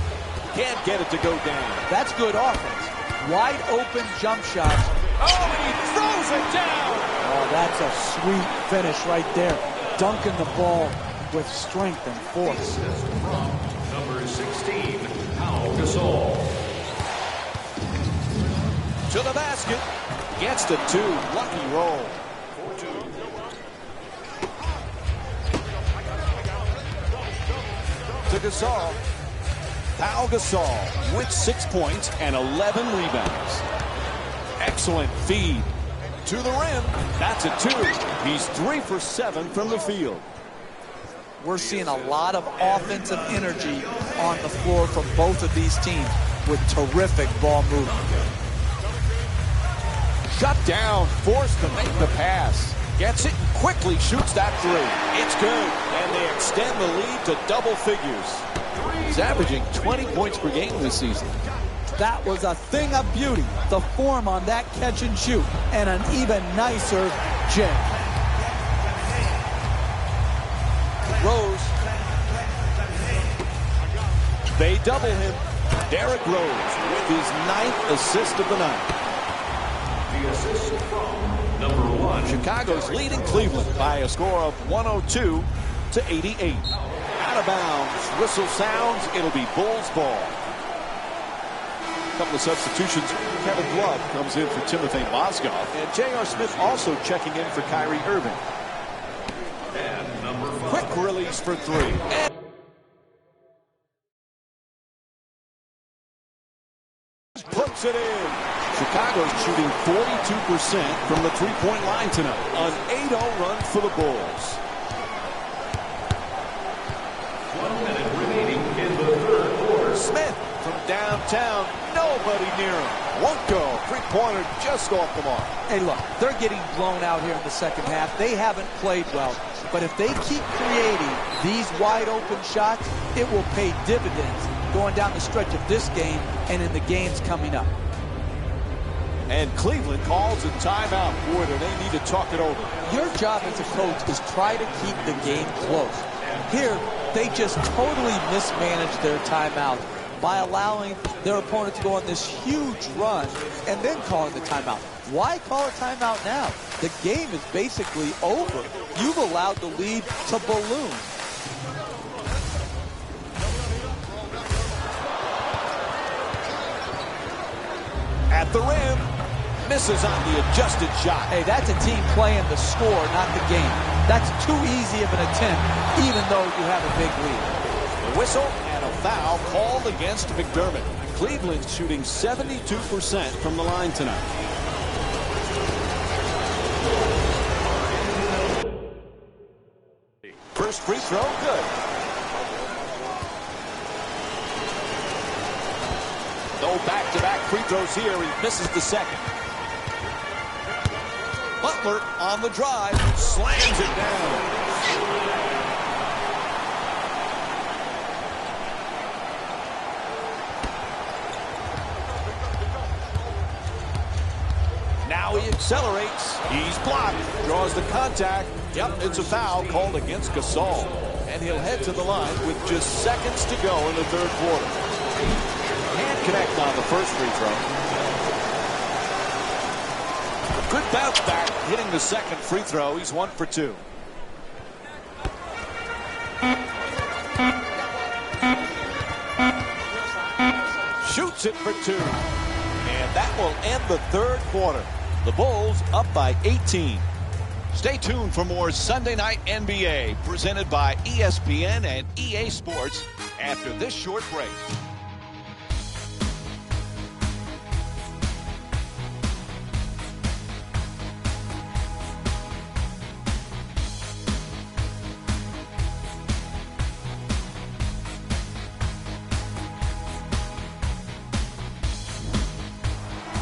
Can't get it to go down. That's good offense. Wide open jump shots. Oh, he throws it down. Oh, that's a sweet finish right there. Dunking the ball with strength and force. From number 16, Pau Gasol. To the basket. Gets to two. Lucky roll. 4-2. To Gasol. Pau Gasol with 6 points and 11 rebounds. Excellent feed. To the rim. That's a two. He's 3 for 7 from the field. we're seeing a lot of offensive energy on the floor from both of these teams with terrific ball movement. Shut down, forced to make the pass. Gets it and quickly shoots that three. It's good, and they extend the lead to double figures. He's averaging 20 points per game this season. That was a thing of beauty. The form on that catch and shoot, and an even nicer jam. Rose. They double him. Derrick Rose with his 9th assist of the night. The assist from number 1. Chicago's leading Cleveland by a score of 102-88. Out of bounds. Whistle sounds. It'll be Bulls ball. A couple of substitutions. Kevin Love comes in for Timothy Mozgov. And J.R. Smith also checking in for Kyrie Irving. And number 5. Quick release for three. And puts it in. Chicago's shooting 42% from the three-point line tonight. An 8-0 run for the Bulls. 1 minute remaining in the third quarter. Smith from downtown. Nobody near him. Won't go. Three-pointer just off the mark. Hey, look, they're getting blown out here in the second half. They haven't played well. But if they keep creating these wide-open shots, it will pay dividends going down the stretch of this game and in the games coming up. And Cleveland calls a timeout. Boy, do they need to talk it over. Your job as a coach is try to keep the game close. Here, they just totally mismanaged their timeout by allowing their opponent to go on this huge run and then calling the timeout. Why call a timeout now? The game is basically over. You've allowed the lead to balloon. At the rim, misses on the adjusted shot. Hey, that's a team playing the score, not the game. That's too easy of an attempt, even though you have a big lead. The whistle and a foul called against McDermott. Cleveland's shooting 72% from the line tonight. First free throw, good. No back-to-back free throws here. He misses the second. Butler on the drive, slams it down. Now he accelerates. He's blocked. Draws the contact. Yep, it's a foul called against Gasol. And he'll head to the line with just seconds to go in the third quarter. Can't connect on the first free throw. Good bounce back, hitting the second free throw. He's 1 for 2. Shoots it for 2. And that will end the third quarter. The Bulls up by 18. Stay tuned for more Sunday Night NBA presented by ESPN and EA Sports after this short break.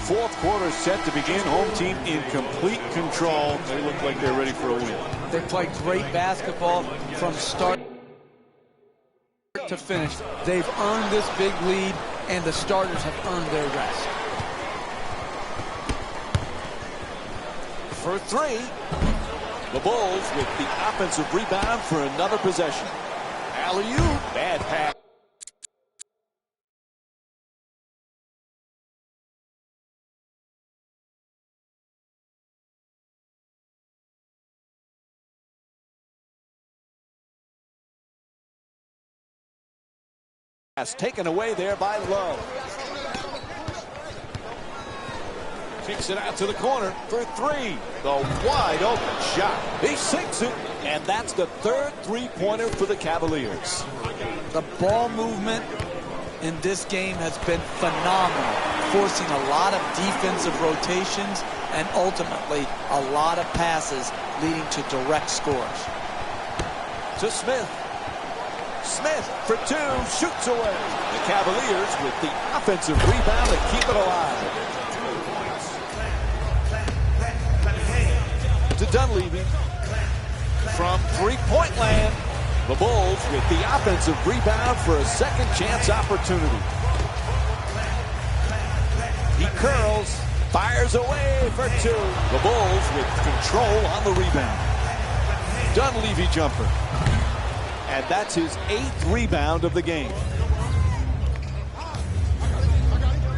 Fourth quarter set to begin. Home team in complete control. They look like they're ready for a win. They play great basketball from start to finish. They've earned this big lead, and the starters have earned their rest. For three. The Bulls with the offensive rebound for another possession. Alley-oop. Bad pass. Taken away there by Love. Kicks it out to the corner for three. The wide open shot. He sinks it, and that's the third three-pointer for the Cavaliers. The ball movement in this game has been phenomenal, forcing a lot of defensive rotations and ultimately a lot of passes leading to direct scores. To Smith. Smith for two, shoots away. The Cavaliers with the offensive rebound to keep it alive. To Dunleavy from three-point land. The Bulls with the offensive rebound for a second chance opportunity. He curls, fires away for two. The Bulls with control on the rebound. Dunleavy jumper. And that's his 8th rebound of the game.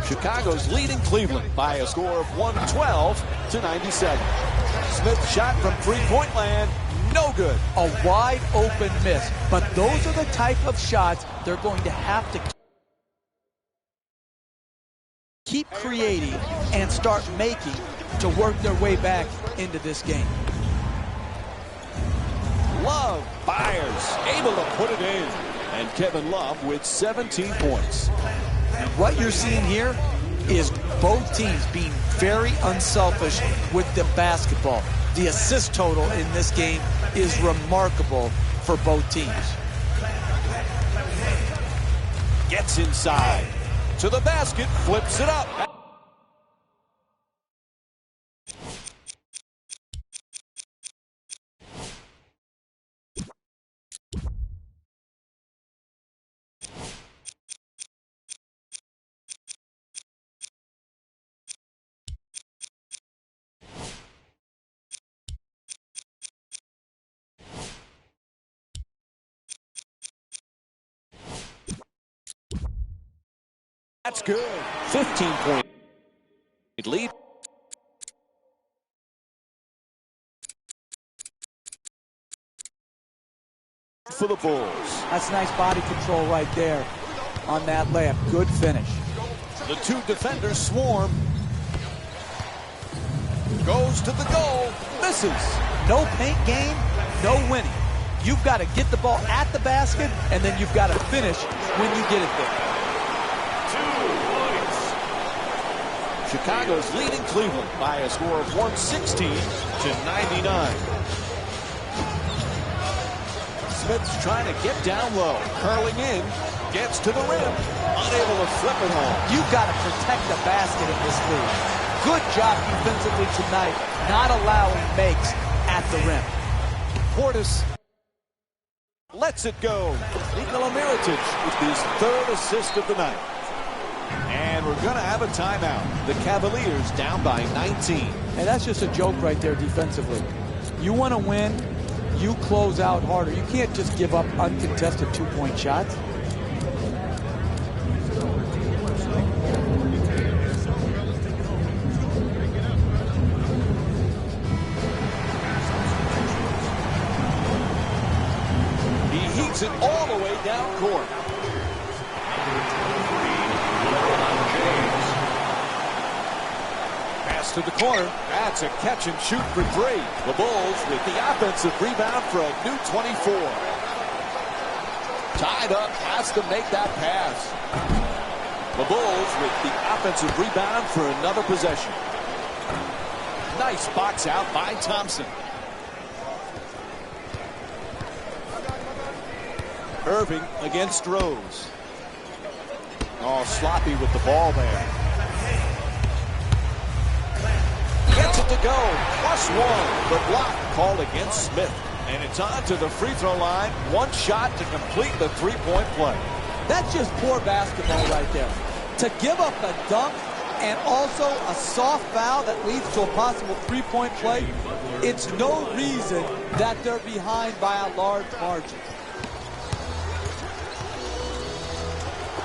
Chicago's leading Cleveland by a score of 112-97. Smith shot from three-point land. No good. A wide open miss. But those are the type of shots they're going to have to keep creating and start making to work their way back into this game. Love fires, able to put it in. And Kevin Love with 17 points. And what you're seeing here is both teams being very unselfish with the basketball. The assist total in this game is remarkable for both teams. Gets inside. To the basket, flips it up. That's good. 15-point lead. For the Bulls. That's nice body control right there on that layup. Good finish. The two defenders swarm. Goes to the goal. Misses. No paint game, no winning. You've got to get the ball at the basket, and then you've got to finish when you get it there. Chicago's leading Cleveland by a score of 116-99. Smith's trying to get down low, curling in, gets to the rim, unable to flip it home. You've got to protect the basket in this league. Good job defensively tonight, not allowing makes at the rim. Portis lets it go. Nikola Mirotic with his 3rd assist of the night. And we're going to have a timeout. The Cavaliers down by 19. And that's just a joke right there defensively. You want to win, you close out harder. You can't just give up uncontested two-point shots. He heats it all the way down court. To the corner. That's a catch and shoot for 3. The Bulls with the offensive rebound for a new 24. Tied up, has to make that pass. The Bulls with the offensive rebound for another possession. Nice box out by Thompson. Irving against Rose. Oh, sloppy with the ball there. Gets it to go. +1. The block called against Smith. And it's on to the free throw line. One shot to complete the three-point play. That's just poor basketball right there. To give up a dunk and also a soft foul that leads to a possible three-point play, it's no reason that they're behind by a large margin.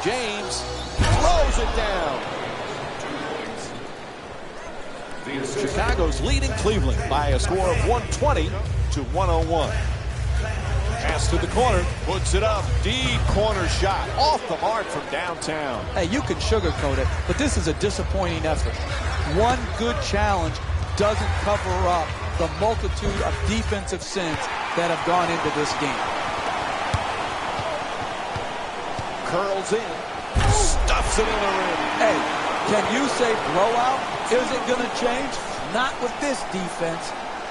James throws it down. Chicago's leading Cleveland by a score of 120-101. Pass to the corner, puts it up, deep corner shot, off the mark from downtown. Hey, you can sugarcoat it, but this is a disappointing effort. One good challenge doesn't cover up the multitude of defensive sins that have gone into this game. Curls in, stuffs it in the rim. Hey, can you say blowout? Is it going to change? Not with this defense.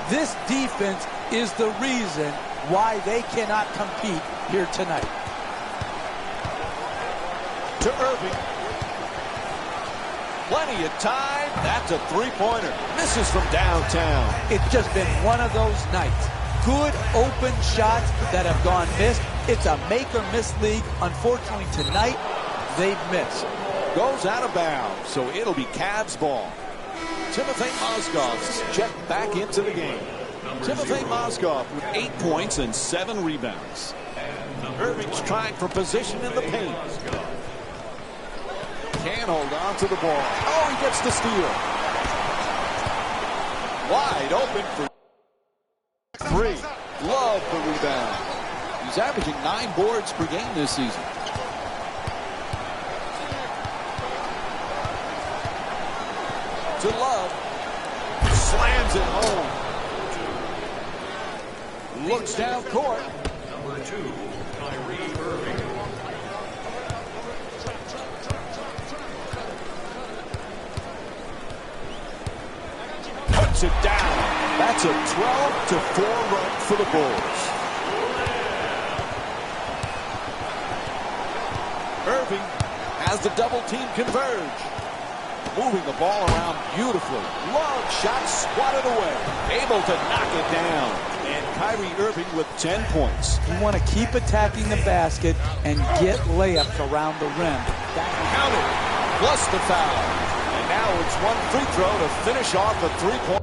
This defense is the reason why they cannot compete here tonight. to Irving. Plenty of time. That's a three-pointer. Misses from downtown. It's just been one of those nights. Good open shots that have gone missed. It's a make-or-miss league. Unfortunately, tonight, they've missed. Goes out of bounds, so it'll be Cavs ball. Timothy Mozgov's checked back into the game. Timothy Mozgov with 8 points and 7 rebounds. Irving's trying for position in the paint. Can't hold on to the ball. Oh, he gets the steal. Wide open for 3. Love the rebound. He's averaging 9 boards per game this season. To Love. Slams it home. Looks down court. Number 2, Kyrie Irving. Puts it down. That's a 12-4 run for the Bulls. Irving has the double team converge. Moving the ball around beautifully. Long shot swatted away. Able to knock it down. And Kyrie Irving with 10 points. You want to keep attacking the basket and get layups around the rim. Counted. Plus the foul. And now it's one free throw to finish off a three-point.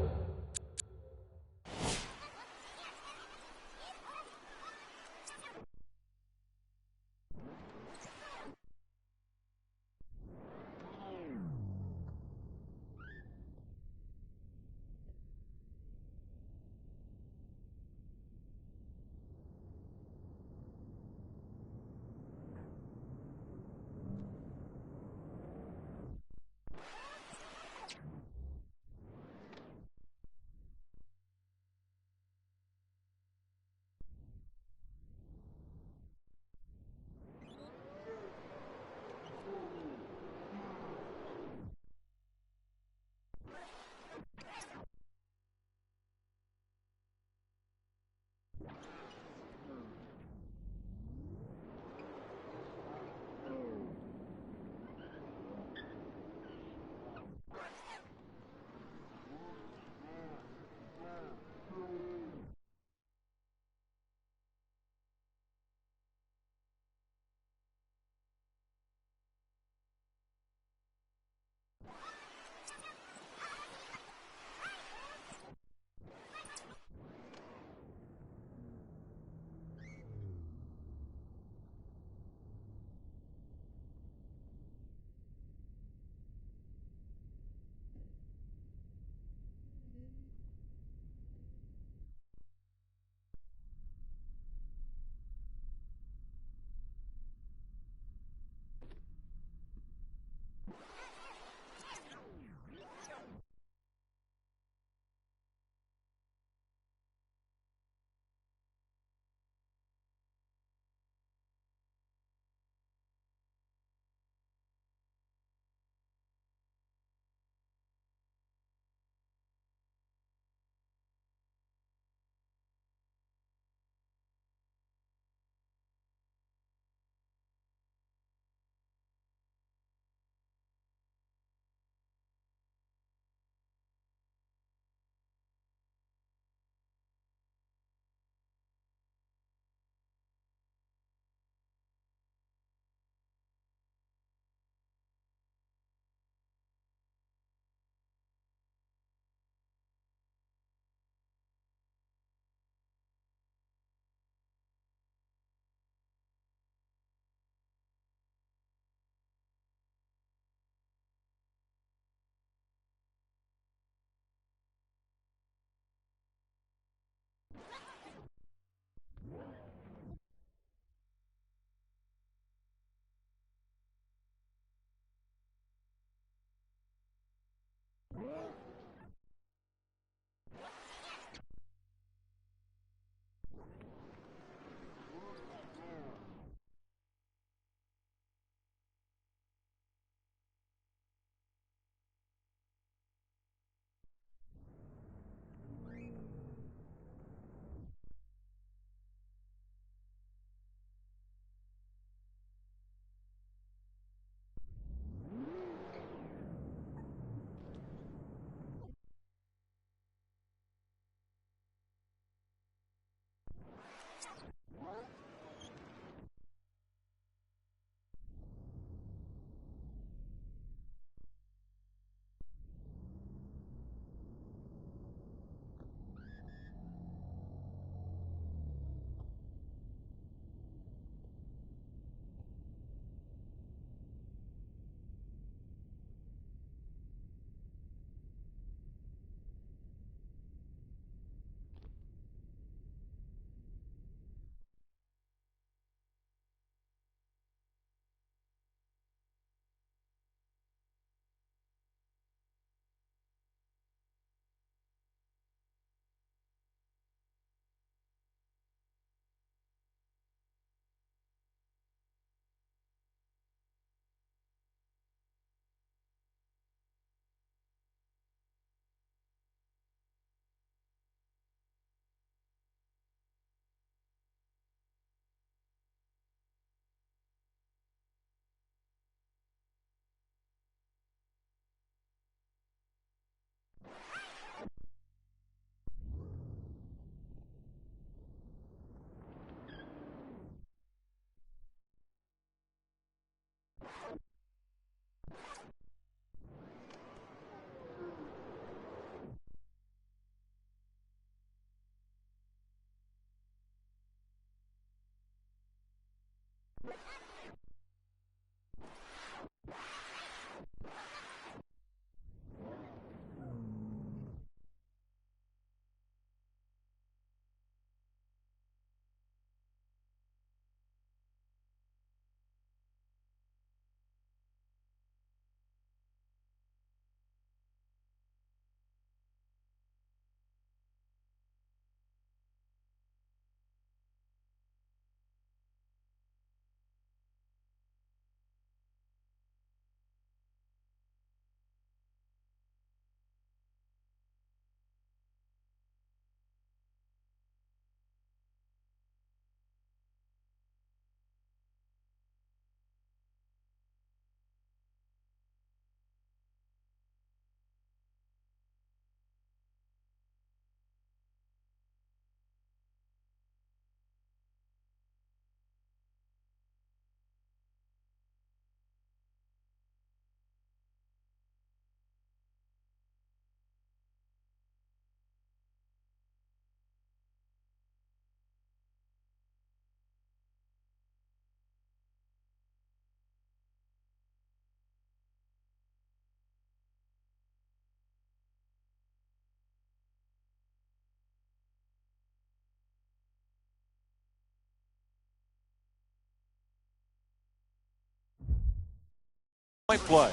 play.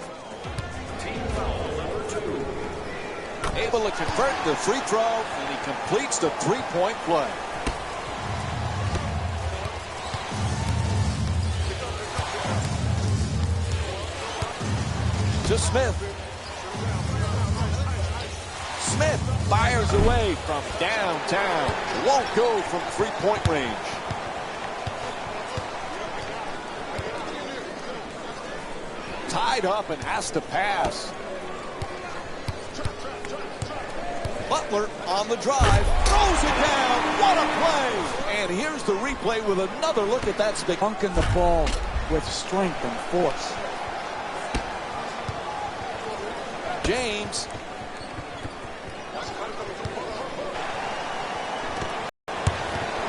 Able to convert the free throw, and he completes the three-point play. To Smith. Smith fires away from downtown. Won't go from three-point range. Tied up and has to pass. Butler on the drive. Throws it down. What a play. And here's the replay with another look at that. Bunking the ball with strength and force. James.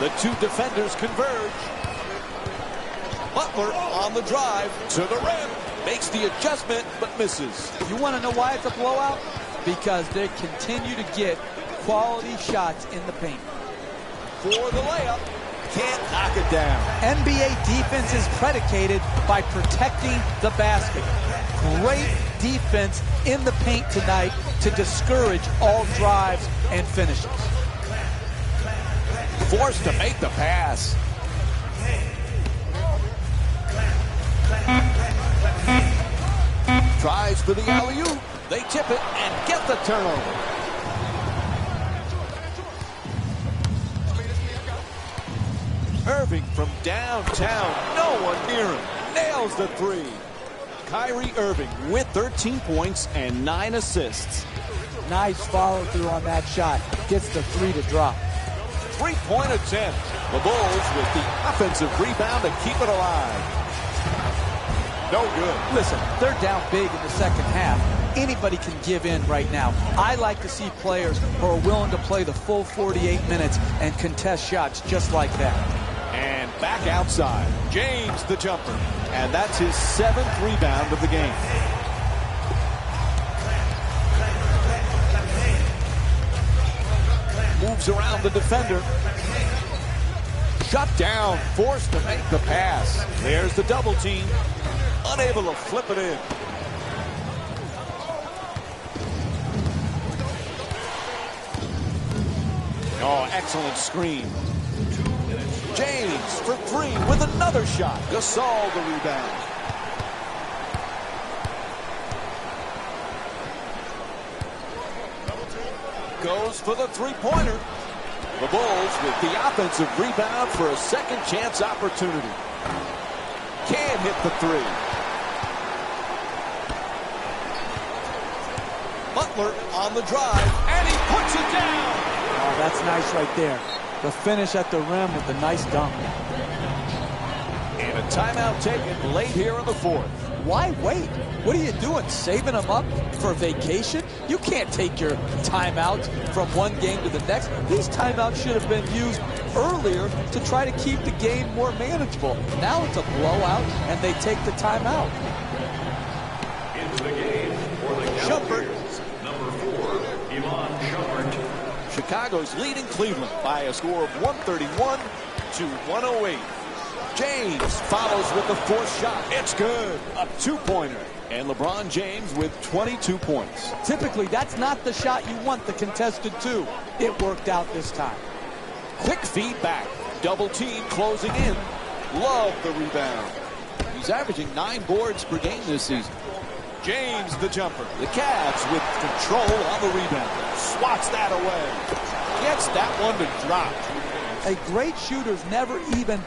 The two defenders converge. Butler on the drive to the rim. Makes the adjustment, but misses. You want to know why it's a blowout? Because they continue to get quality shots in the paint. For the layup. Can't knock it down. NBA defense is predicated by protecting the basket. Great defense in the paint tonight to discourage all drives and finishes. Forced to make the pass. Tries for the alley-oop. They tip it and get the turnover. Irving from downtown. No one near him. Nails the three. Kyrie Irving with 13 points and 9 assists. Nice follow-through on that shot. Gets the three to drop. Three-point attempt. The Bulls with the offensive rebound to keep it alive. No good. Listen, they're down big in the second half. Anybody can give in right now. I like to see players who are willing to play the full 48 minutes and contest shots just like that. And back outside. James the jumper. And that's his 7th rebound of the game. Moves around the defender. Shut down. Forced to make the pass. There's the double team. Unable to flip it in. Oh, excellent screen. James for three with another shot. Gasol the rebound. Goes for the three-pointer. The Bulls with the offensive rebound for a second chance opportunity. Can't hit the three. Butler on the drive, and he puts it down. Oh, that's nice right there. The finish at the rim with a nice dunk. And a timeout taken late here in the fourth. Why wait? What are you doing, saving them up for vacation? You can't take your timeouts from one game to the next. These timeouts should have been used earlier to try to keep the game more manageable. Now it's a blowout, and they take the timeout. Into the game for the Cavaliers, number 4, Iman Shumpert. Chicago's leading Cleveland by a score of 131 to 108. James follows with the fourth shot. It's good. A two-pointer. And LeBron James with 22 points. Typically, that's not the shot you want, the contested two. It worked out this time. Quick feedback. Double team closing in. Love the rebound. He's averaging 9 boards per game this season. James the jumper. The Cavs with control on the rebound. Swats that away. Gets that one to drop. A great shooter's never even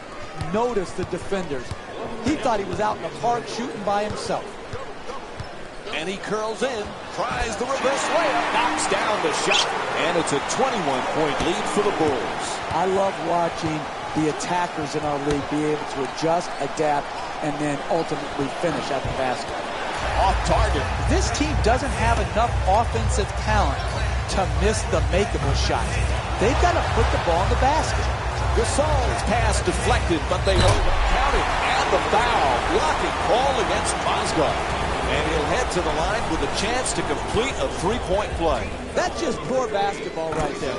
noticed the defenders. He thought he was out in the park shooting by himself. And he curls in, tries the reverse layup, knocks down the shot, and it's a 21-point lead for the Bulls. I love watching the attackers in our league be able to adjust, adapt, and then ultimately finish at the basket. Off target. This team doesn't have enough offensive talent to miss the makeable shot. They've got to put the ball in the basket. Gasol's pass deflected, but they overcount it. And the foul, blocking call against Mozgov. And he'll head to the line with a chance to complete a three-point play. That's just poor basketball right there.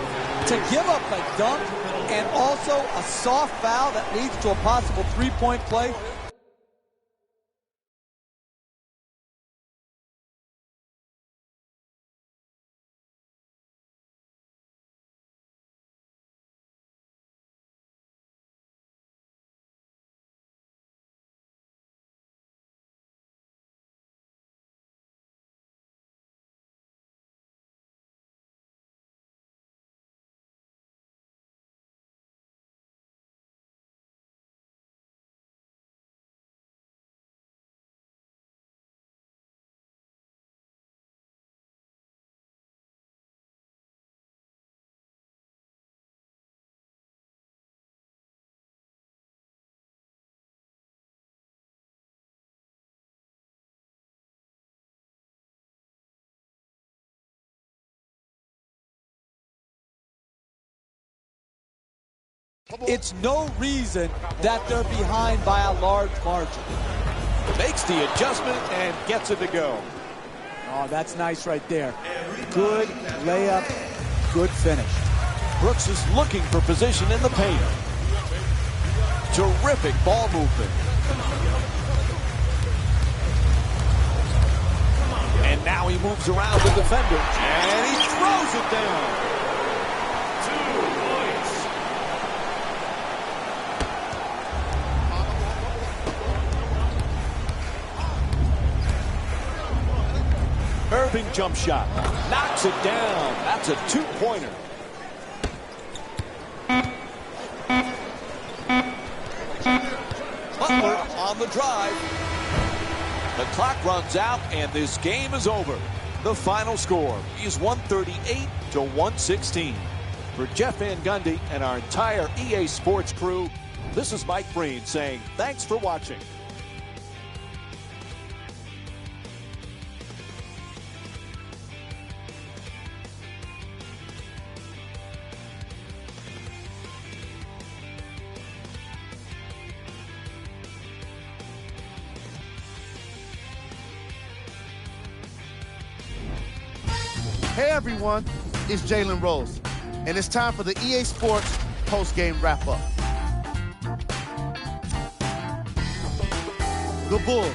To give up a dunk and also a soft foul that leads to a possible three-point play, It's no reason that they're behind by a large margin. Makes the adjustment and gets it to go. Oh, that's nice right there. Good layup, good finish. Brooks is looking for position in the paint. Terrific ball movement. And now he moves around the defender, and he throws it down. 2 points. Irving jump shot. Knocks it down. That's a 2-pointer. Butler on the drive. The clock runs out, and this game is over. The final score is 138 to 116. For Jeff Van Gundy and our entire EA Sports crew, this is Mike Breen saying thanks for watching. Hey everyone, it's Jalen Rose, and it's time for the EA Sports post-game wrap-up. The Bulls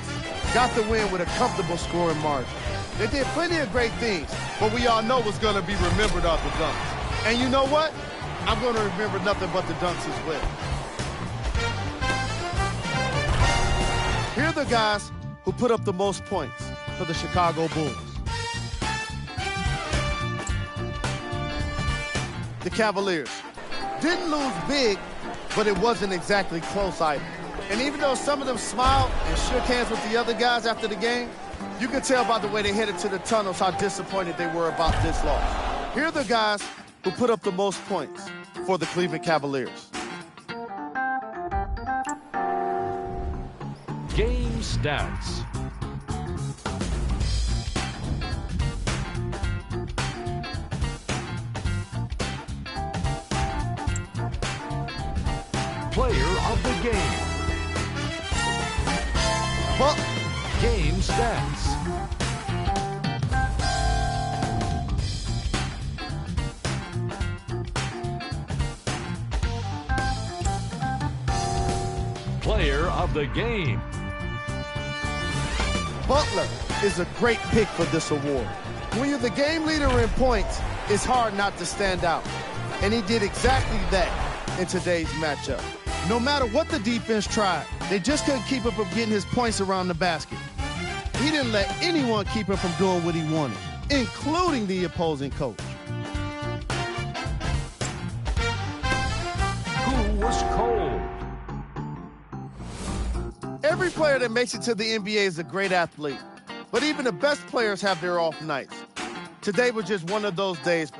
got the win with a comfortable scoring margin. They did plenty of great things, but we all know what's going to be remembered are the dunks. And you know what? I'm going to remember nothing but the dunks as well. Here are the guys who put up the most points for the Chicago Bulls. The Cavaliers didn't lose big, but it wasn't exactly close either. And even though some of them smiled and shook hands with the other guys after the game, you could tell by the way they headed to the tunnels how disappointed they were about this loss. Here are the guys who put up the most points for the Cleveland Cavaliers. Game stats. Player of the game. Butler. Game stats. Player of the game. Butler is a great pick for this award. When you're the game leader in points, it's hard not to stand out. And he did exactly that in today's matchup. No matter what the defense tried, they just couldn't keep him from getting his points around the basket. He didn't let anyone keep him from doing what he wanted, including the opposing coach. Who was cold? Every player that makes it to the NBA is a great athlete, but even the best players have their off nights. Today was just one of those days.